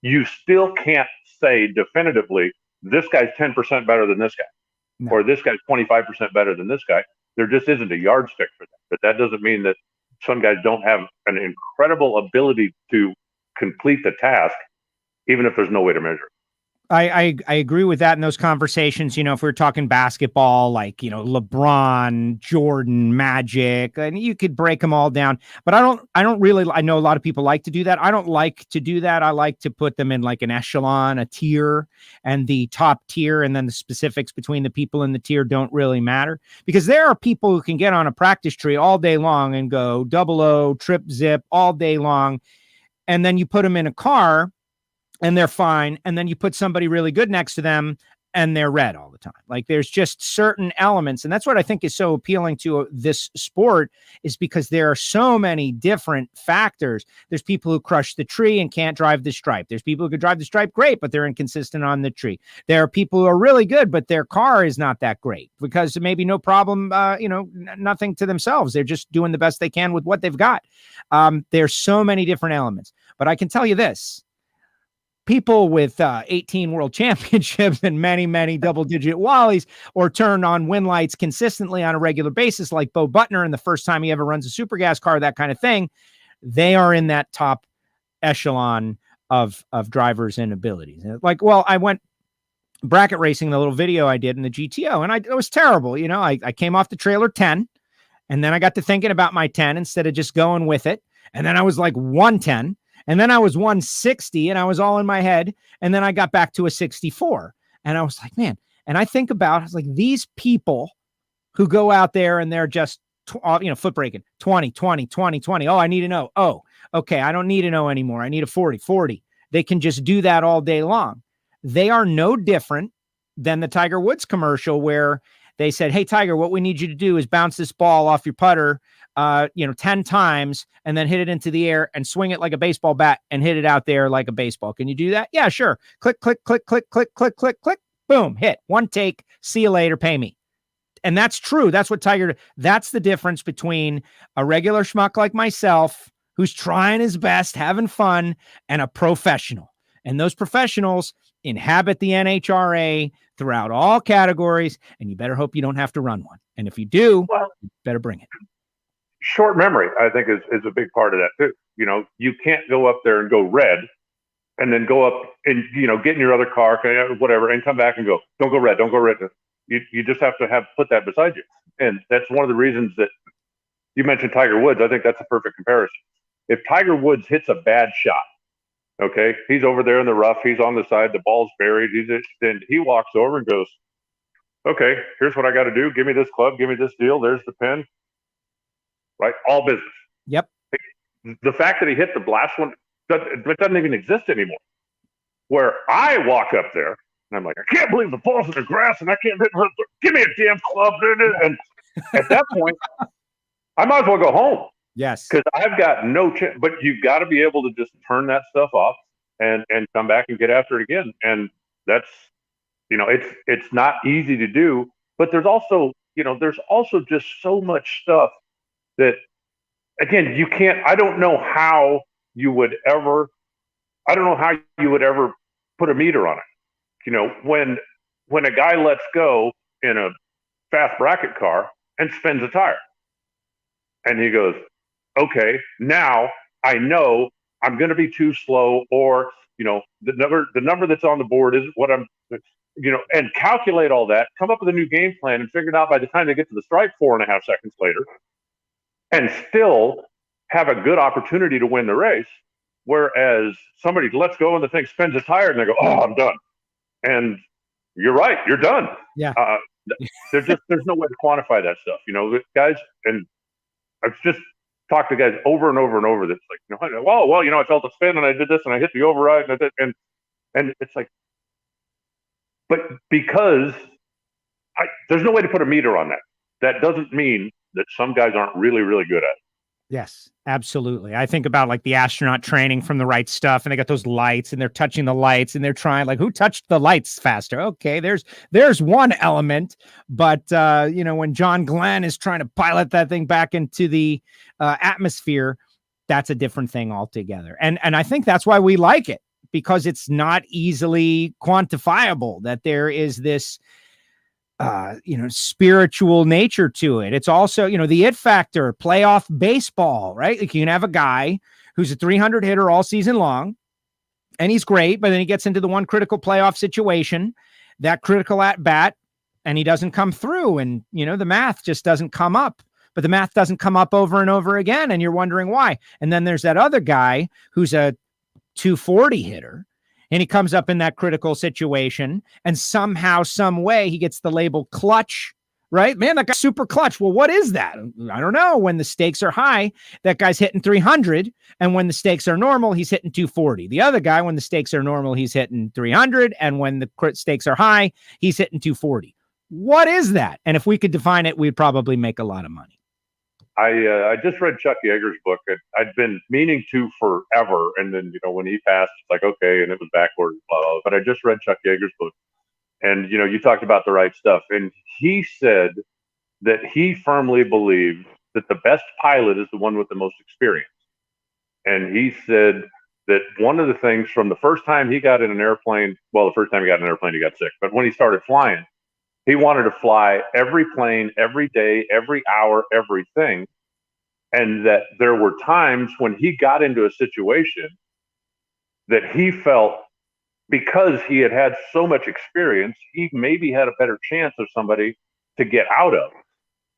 you still can't say definitively this guy's 10% better than this guy, no, or this guy's 25% better than this guy. There just isn't a yardstick for that. But that doesn't mean that some guys don't have an incredible ability to complete the task, even if there's no way to measure it. I agree with that in those conversations. If we're talking basketball, like, LeBron, Jordan, Magic, and you could break them all down, but I know a lot of people like to do that. I don't like to do that. I like to put them in like an echelon, a tier, and the top tier, and then the specifics between the people in the tier don't really matter, because there are people who can get on a practice tree all day long and go 00, trip, zip all day long. And then you put them in a car and they're fine. And then you put somebody really good next to them and they're red all the time. Like, there's just certain elements. And that's what I think is so appealing to this sport, is because there are so many different factors. There's people who crush the tree and can't drive the stripe. There's people who could drive the stripe great, but they're inconsistent on the tree. There are people who are really good, but their car is not that great because maybe no problem, nothing to themselves. They're just doing the best they can with what they've got. There's so many different elements, but I can tell you this. People with 18 world championships and many, many double-digit Wallies, or turn on win lights consistently on a regular basis, like Bo Butner, and the first time he ever runs a super gas car, that kind of thing, they are in that top echelon of drivers and abilities. Like, well, I went bracket racing, the little video I did in the GTO, and it was terrible. I came off the trailer 10, and then I got to thinking about my 10 instead of just going with it, and then I was like 110. And then I was 160 and I was all in my head. And then I got back to a 64 and I was like, man. And I think about, I was like, these people who go out there and they're just, foot braking 20, 20, 20, 20. Oh, I need to know. Oh, okay. I don't need to know anymore. I need a 40. They can just do that all day long. They are no different than the Tiger Woods commercial where they said, hey, Tiger, what we need you to do is bounce this ball off your putter 10 times and then hit it into the air and swing it like a baseball bat and hit it out there like a baseball. Can you do that? Yeah, sure. Click, click, click, click, click, click, click, click. Boom, hit. One take. See you later. Pay me. And that's true. That's what that's the difference between a regular schmuck like myself, who's trying his best, having fun, and a professional. And those professionals inhabit the NHRA throughout all categories, and you better hope you don't have to run one. And if you do, you better bring it. Short memory, I think, is a big part of that too. You can't go up there and go red and then go up and, get in your other car, whatever, and come back and go, don't go red, don't go red. You just have to put that beside you. And that's one of the reasons that you mentioned Tiger Woods. I think that's a perfect comparison. If Tiger Woods hits a bad shot, okay, he's over there in the rough, he's on the side, the ball's buried, then he walks over and goes, okay, here's what I got to do. Give me this club, give me this deal. There's the pin. Right? All business. Yep. the fact that he hit the last one, it doesn't even exist anymore. Where I walk up there and I'm like, I can't believe the ball's in the grass and I can't hit. Give me a damn club. And at that point, I might as well go home. Yes. Because I've got no chance. But you've got to be able to just turn that stuff off and come back and get after it again. And that's, it's not easy to do. But there's also just so much stuff that, again, you can't. I don't know how you would ever put a meter on it. When a guy lets go in a fast bracket car and spins a tire, and he goes, okay, now I know I'm going to be too slow, or the number that's on the board isn't what I'm, and calculate all that, come up with a new game plan, and figure it out by the time they get to the stripe 4.5 seconds later, and still have a good opportunity to win the race. Whereas somebody lets go and the thing spins a tire and they go, oh, I'm done. And you're right, you're done. Yeah. There's no way to quantify that stuff, guys. And I've just talked to guys over and over and over that's like, I felt a spin and I did this and I hit the override and it's like, but because there's no way to put a meter on that. That doesn't mean that some guys aren't really, really good at it. Yes, absolutely. I think about like the astronaut training from the right stuff, and they got those lights and they're touching the lights and they're trying, like, who touched the lights faster? Okay, there's one element, but when John Glenn is trying to pilot that thing back into the atmosphere, that's a different thing altogether. And I think that's why we like it, because it's not easily quantifiable, that there is this spiritual nature to it. It's also, the it factor, playoff baseball, right? Like, you can have a guy who's a 300 hitter all season long and he's great, but then he gets into the one critical playoff situation, that critical at bat, and he doesn't come through, and the math just doesn't come up. But the math doesn't come up over and over again, and you're wondering why. And then there's that other guy who's a 240 hitter, and he comes up in that critical situation, and somehow, some way, he gets the label clutch, right? Man, that guy's super clutch. Well, what is that? I don't know. When the stakes are high, that guy's hitting 300, and when the stakes are normal, he's hitting 240. The other guy, when the stakes are normal, he's hitting 300, and when the stakes are high, he's hitting 240. What is that? And if we could define it, we'd probably make a lot of money. I just read Chuck Yeager's book. I'd been meaning to forever, and then when he passed, it's like, okay, and it was backward, blah, blah, blah. But I just read Chuck Yeager's book, and you talked about the right stuff, and he said that he firmly believed that the best pilot is the one with the most experience, and he said that one of the things from the first time he got in an airplane, the first time he got in an airplane, he got sick, but when he started flying, he wanted to fly every plane, every day, every hour, everything. And that there were times when he got into a situation that he felt, because he had so much experience, he maybe had a better chance of somebody to get out of.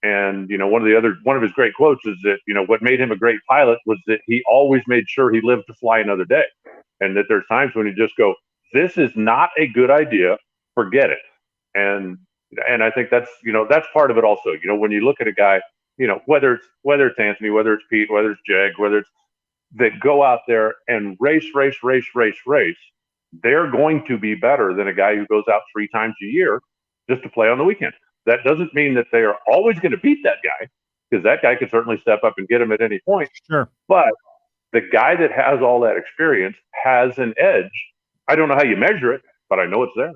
And, one of his great quotes is that, what made him a great pilot was that he always made sure he lived to fly another day. And that there's times when you just go, this is not a good idea, forget it. And I think that's part of it also. When you look at a guy, whether it's Anthony, whether it's Pete, whether it's Jeg, whether it's that go out there and race, they're going to be better than a guy who goes out 3 times a year just to play on the weekend. That doesn't mean that they are always going to beat that guy, because that guy can certainly step up and get him at any point. Sure. But the guy that has all that experience has an edge. I don't know how you measure it, but I know it's there.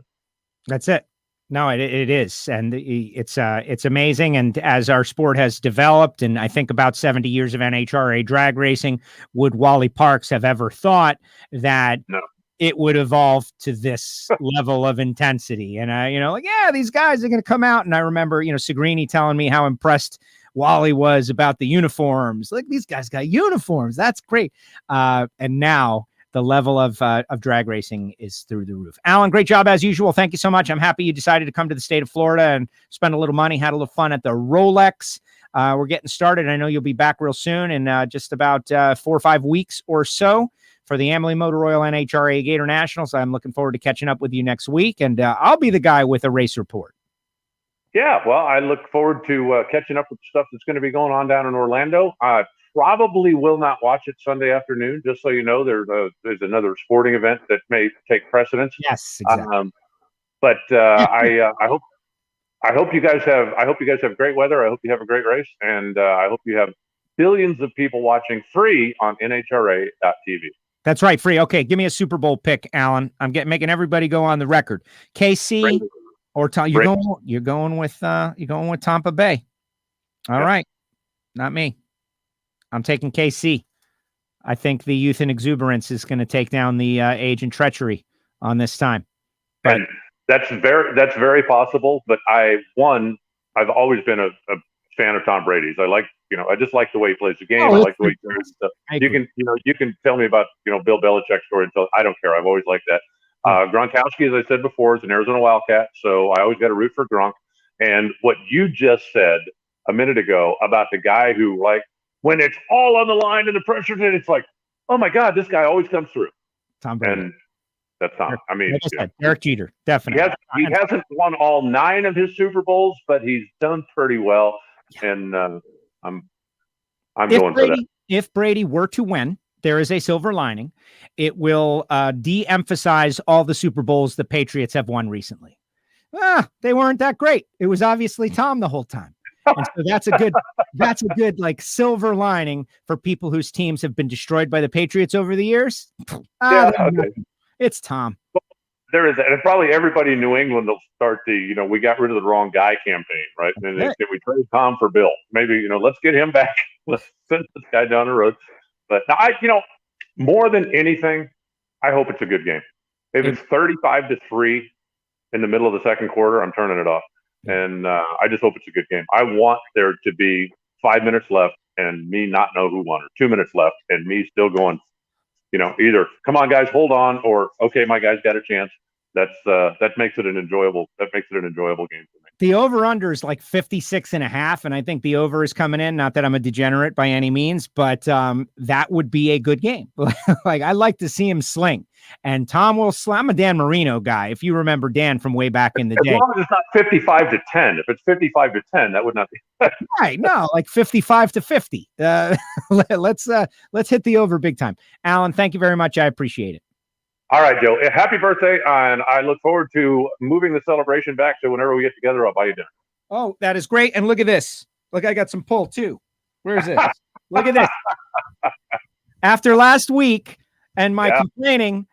That's it. No, it is. And it's amazing. And as our sport has developed, and I think about 70 years of NHRA drag racing, would Wally Parks have ever thought that it would evolve to this level of intensity? And these guys are going to come out. And I remember, Segrini telling me how impressed Wally was about the uniforms. Like, these guys got uniforms. That's great. And now the level of drag racing is through the roof. Alan, great job as usual. Thank you so much. I'm happy you decided to come to the state of Florida and spend a little money, had a little fun at the Rolex. We're getting started. I know you'll be back real soon in just about 4 or 5 weeks or so for the Amalie Motor Oil NHRA Gator Nationals. I'm looking forward to catching up with you next week, and I'll be the guy with a race report. Yeah, well, I look forward to catching up with the stuff that's going to be going on down in Orlando. probably will not watch it Sunday afternoon. Just so you know, there's another sporting event that may take precedence. Yes, exactly. But I hope you guys have great weather. I hope you have a great race, and I hope you have billions of people watching free on NHRA.tv. That's right, free. Okay, give me a Super Bowl pick, Alan. I'm making everybody go on the record. KC or Tom? You're going with Tampa Bay. All right, not me. I'm taking KC. I think the youth and exuberance is going to take down the age and treachery on this time. But and that's very possible. But I've always been a fan of Tom Brady's. I just like the way he plays the game. I like the way he does stuff. You can tell me about Bill Belichick's story until I don't care. I've always liked that. Gronkowski, as I said before, is an Arizona Wildcat, so I always got to root for Gronk. And what you just said a minute ago about the guy who, like, when it's all on the line and the pressure's in, it's like, oh my God, this guy always comes through. Tom Brady. And that's Tom. I mean, Derek Jeter, definitely. He hasn't won all 9 of his Super Bowls, but he's done pretty well. And I'm going for that. If Brady were to win, there is a silver lining. It will de-emphasize all the Super Bowls the Patriots have won recently. They weren't that great. It was obviously Tom the whole time. And so that's a good like silver lining for people whose teams have been destroyed by the Patriots over the years. It's Tom. There is, and probably everybody in New England will start the, we got rid of the wrong guy campaign, right? And then we trade Tom for Bill. Maybe, let's get him back. Let's send this guy down the road. But now, more than anything, I hope it's a good game. If it's 35-3 in the middle of the second quarter, I'm turning it off. And I just hope it's a good game. I want there to be 5 minutes left and me not know who won, or 2 minutes left and me still going, either come on guys, hold on, or okay, my guys got a chance. That makes it an enjoyable game for me. The over under is like 56.5, and I think the over is coming in. Not that I'm a degenerate by any means, but that would be a good game. Like, I like to see him sling, and Tom will slam. I'm a Dan Marino guy. If you remember Dan from way back in the day. As long as it's not 55-10. If it's 55-10, that would not be right. No, like 55-50. Let's hit the over big time. Alan, thank you very much. I appreciate it. All right, Joe. Happy birthday, and I look forward to moving the celebration back. So whenever we get together, I'll buy you dinner. Oh, that is great. And look at this. Look, I got some pull too. Where is this? Look at this. After last week and my complaining,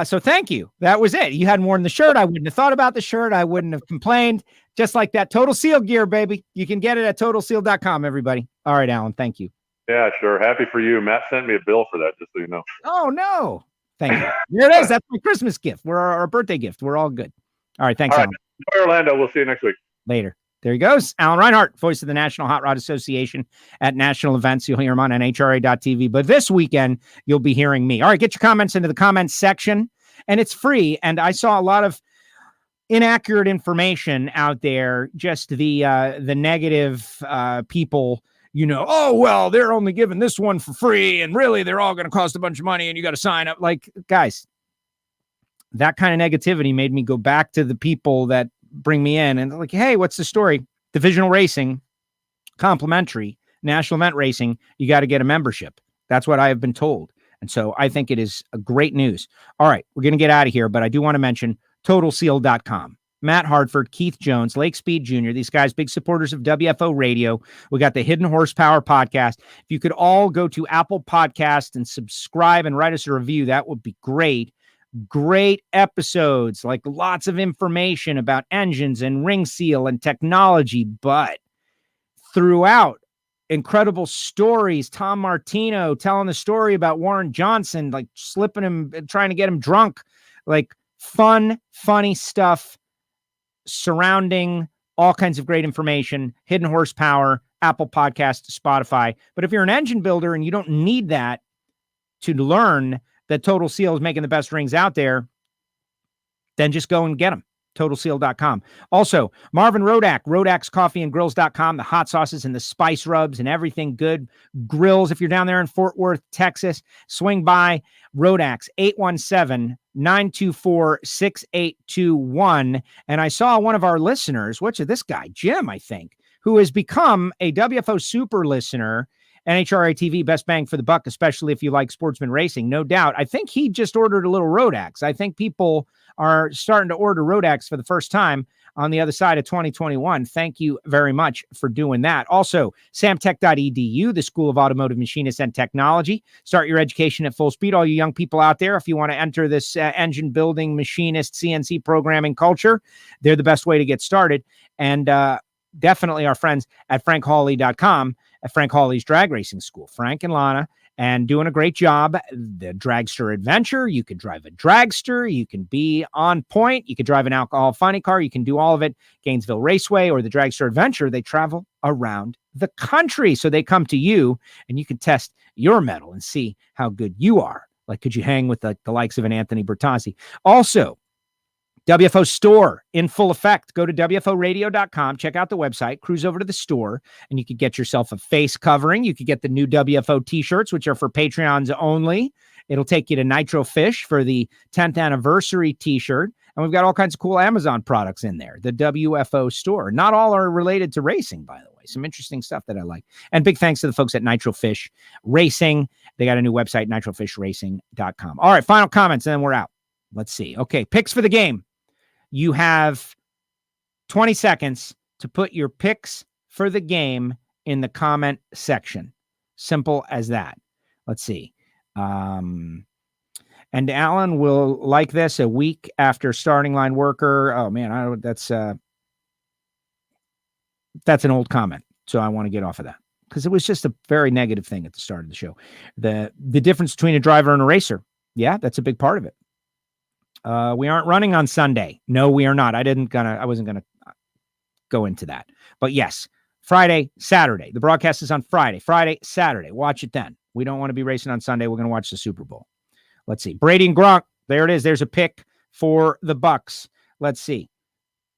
so thank you. That was it. You hadn't worn the shirt. I wouldn't have thought about the shirt. I wouldn't have complained. Just like that. Total Seal gear, baby. You can get it at TotalSeal.com, everybody. All right, Alan. Thank you. Yeah, sure. Happy for you. Matt sent me a bill for that, just so you know. Oh, no. Thank you. There it is. That's my Christmas gift. We're our birthday gift. We're all good. All right. Thanks, Alan. Enjoy Orlando. We'll see you next week. Later. There he goes. Alan Reinhart, voice of the National Hot Rod Association at national events. You'll hear him on NHRA.tv. But this weekend, you'll be hearing me. All right. Get your comments into the comments section. And it's free. And I saw a lot of inaccurate information out there. Just the negative people. Oh, well, they're only giving this one for free, and really they're all going to cost a bunch of money, and you got to sign up. Like, guys, that kind of negativity made me go back to the people that bring me in and like, hey, what's the story? Divisional racing, complimentary, national event racing, you got to get a membership. That's what I have been told. And so I think it is a great news. All right, we're going to get out of here, but I do want to mention TotalSeal.com. Matt Hartford, Keith Jones, Lake Speed Jr., these guys, big supporters of WFO Radio. We got the Hidden Horsepower podcast. If you could all go to Apple Podcast and subscribe and write us a review, that would be great. Great episodes, like lots of information about engines and ring seal and technology, but throughout, incredible stories. Tom Martino telling the story about Warren Johnson, like slipping him, trying to get him drunk, like fun, funny stuff surrounding all kinds of great information. Hidden Horsepower, Apple Podcast, Spotify. But if you're an engine builder and you don't need that to learn that Total Seal is making the best rings out there, then just go and get them. TotalSeal.com. Also, Marvin Rodak, RodaksCoffeeandGrills.com, the hot sauces and the spice rubs and everything good. Grills, if you're down there in Fort Worth, Texas, swing by Rodak's, 817-924-6821. And I saw one of our listeners, this guy, Jim, I think, who has become a WFO super listener. NHRA TV, best bang for the buck, especially if you like sportsman racing, no doubt. I think he just ordered a little Rodax. I think people are starting to order Rodax for the first time on the other side of 2021. Thank you very much for doing that. Also, samtech.edu, the School of Automotive Machinists and Technology. Start your education at full speed. All you young people out there, if you want to enter this engine building, machinist, CNC programming culture, they're the best way to get started. And definitely our friends at frankhawley.com, at Frank Hawley's Drag Racing School. Frank and Lana, and doing a great job. The Dragster Adventure, you could drive a dragster, you can be on point, you could drive an alcohol funny car, you can do all of it. Gainesville Raceway or the Dragster Adventure, they travel around the country. So they come to you and you can test your mettle and see how good you are. Like, could you hang with the likes of an Anthony Bertazzi? Also, WFO store in full effect. Go to WFOradio.com, check out the website, cruise over to the store, and you could get yourself a face covering. You could get the new WFO t-shirts, which are for Patreons only. It'll take you to Nitro Fish for the 10th anniversary t-shirt. And we've got all kinds of cool Amazon products in there. The WFO store. Not all are related to racing, by the way. Some interesting stuff that I like. And big thanks to the folks at Nitro Fish Racing. They got a new website, nitrofishracing.com. All right, final comments, and then we're out. Let's see. Okay, picks for the game. You have 20 seconds to put your picks for the game in the comment section. Simple as that. Let's see. And Alan will like this a week after starting line worker. Oh man, that's an old comment. So I want to get off of that because it was just a very negative thing at the start of the show. The difference between a driver and a racer. Yeah, that's a big part of it. We aren't running on Sunday. No, we are not. I wasn't gonna go into that. But yes, Friday, Saturday. The broadcast is on Friday, Saturday. Watch it then. We don't want to be racing on Sunday. We're going to watch the Super Bowl. Let's see. Brady and Gronk. There it is. There's a pick for the Bucks. Let's see.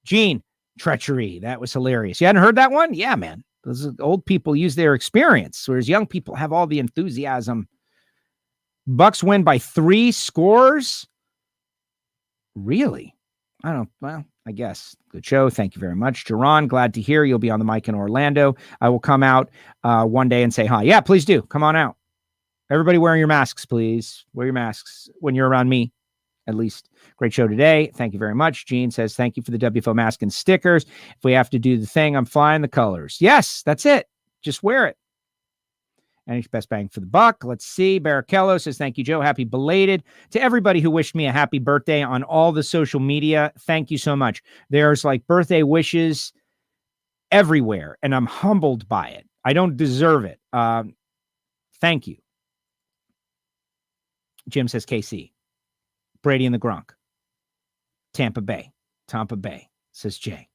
Gene, treachery. That was hilarious. You hadn't heard that one? Yeah, man. Those old people use their experience, whereas young people have all the enthusiasm. Bucks win by 3 scores. Really? I guess. Good show. Thank you very much. Jerron, glad to hear you'll be on the mic in Orlando. I will come out one day and say hi. Yeah, please do. Come on out. Everybody wearing your masks, please. Wear your masks when you're around me, at least. Great show today. Thank you very much. Gene says, thank you for the WFO mask and stickers. If we have to do the thing, I'm flying the colors. Yes, that's it. Just wear it. And it's best bang for the buck. Let's see. Barrichello says, thank you, Joe. Happy belated. To everybody who wished me a happy birthday on all the social media, thank you so much. There's like birthday wishes everywhere, and I'm humbled by it. I don't deserve it. Thank you. Jim says, KC. Brady and the Gronk. Tampa Bay, says Jay.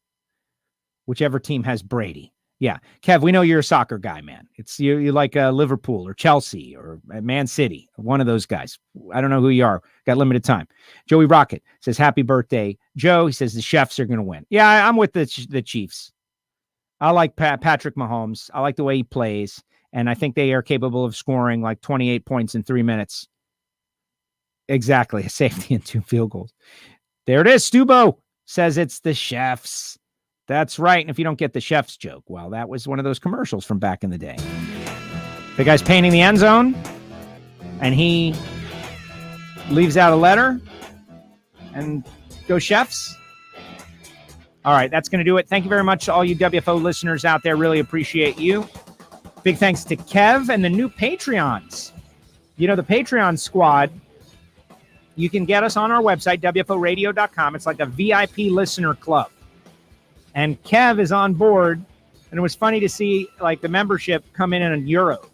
Whichever team has Brady. Yeah, Kev, we know you're a soccer guy, man. It's you like Liverpool or Chelsea or Man City, one of those guys. I don't know who you are. Got limited time. Joey Rocket says, happy birthday, Joe. He says the Chiefs are going to win. Yeah, I'm with the Chiefs. I like Patrick Mahomes. I like the way he plays, and I think they are capable of scoring like 28 points in 3 minutes. Exactly, a safety and 2 field goals. There it is. Stubo says it's the Chiefs. That's right. And if you don't get the chef's joke, well, that was one of those commercials from back in the day. The guy's painting the end zone, and he leaves out a letter and go chefs. All right, that's going to do it. Thank you very much to all you WFO listeners out there. Really appreciate you. Big thanks to Kev and the new Patreons. You know, the Patreon squad, you can get us on our website, WFOradio.com. It's like a VIP listener club. And Kev is on board, and it was funny to see like the membership come in euro.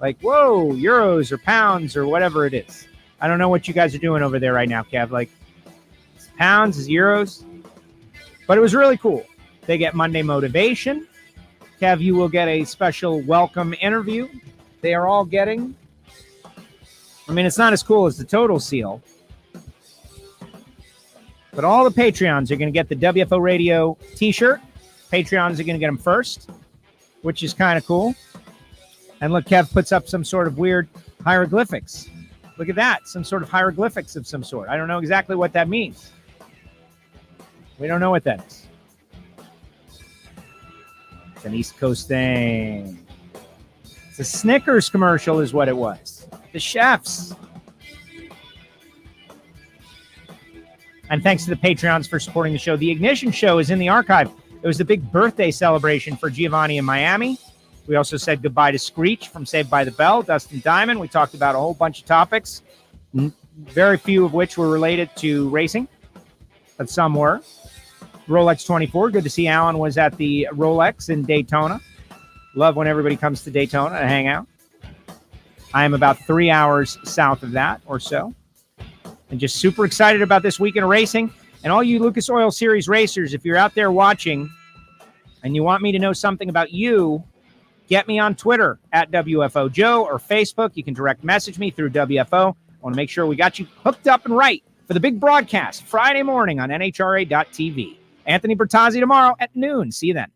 Like, whoa, euros or pounds or whatever it is. I don't know what you guys are doing over there right now, Kev. Like, pounds is euros. But it was really cool. They get Monday Motivation. Kev, you will get a special welcome interview. They are all getting. I mean, it's not as cool as the Total Seal. But all the Patreons are going to get the WFO Radio t-shirt. Patreons are going to get them first, which is kind of cool. And look, Kev puts up some sort of weird hieroglyphics. Look at that. Some sort of hieroglyphics of some sort. I don't know exactly what that means. We don't know what that is. It's an East Coast thing. It's a Snickers commercial is what it was. The chefs. And thanks to the Patreons for supporting the show. The Ignition Show is in the archive. It was the big birthday celebration for Giovanni in Miami. We also said goodbye to Screech from Saved by the Bell, Dustin Diamond. We talked about a whole bunch of topics, very few of which were related to racing, but some were. Rolex 24, good to see Alan was at the Rolex in Daytona. Love when everybody comes to Daytona to hang out. I am about 3 hours south of that or so. And just super excited about this weekend of racing. And all you Lucas Oil Series racers, if you're out there watching and you want me to know something about you, get me on Twitter at WFO Joe or Facebook. You can direct message me through WFO. I want to make sure we got you hooked up and right for the big broadcast Friday morning on NHRA.tv. Anthony Bertazzi tomorrow at noon. See you then.